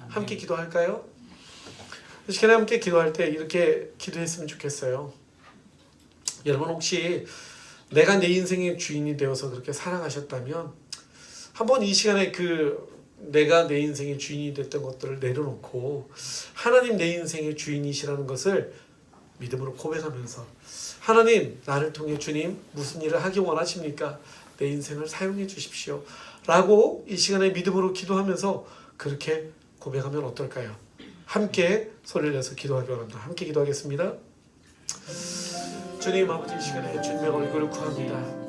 함께 기도할까요? 이 시간에 함께 기도할 때 이렇게 기도했으면 좋겠어요. 여러분 혹시 내가 내 인생의 주인이 되어서 그렇게 살아가셨다면 한번 이 시간에 내가 내 인생의 주인이 됐던 것들을 내려놓고 하나님 내 인생의 주인이시라는 것을 믿음으로 고백하면서 하나님 나를 통해 주님 무슨 일을 하기 원하십니까? 내 인생을 사용해 주십시오 라고 이 시간에 믿음으로 기도하면서 그렇게 고백하면 어떨까요? 함께 소리를 내서 기도하기 원합니다. 함께 기도하겠습니다. 주님 아버지 이 시간에 주님의 얼굴을 구합니다.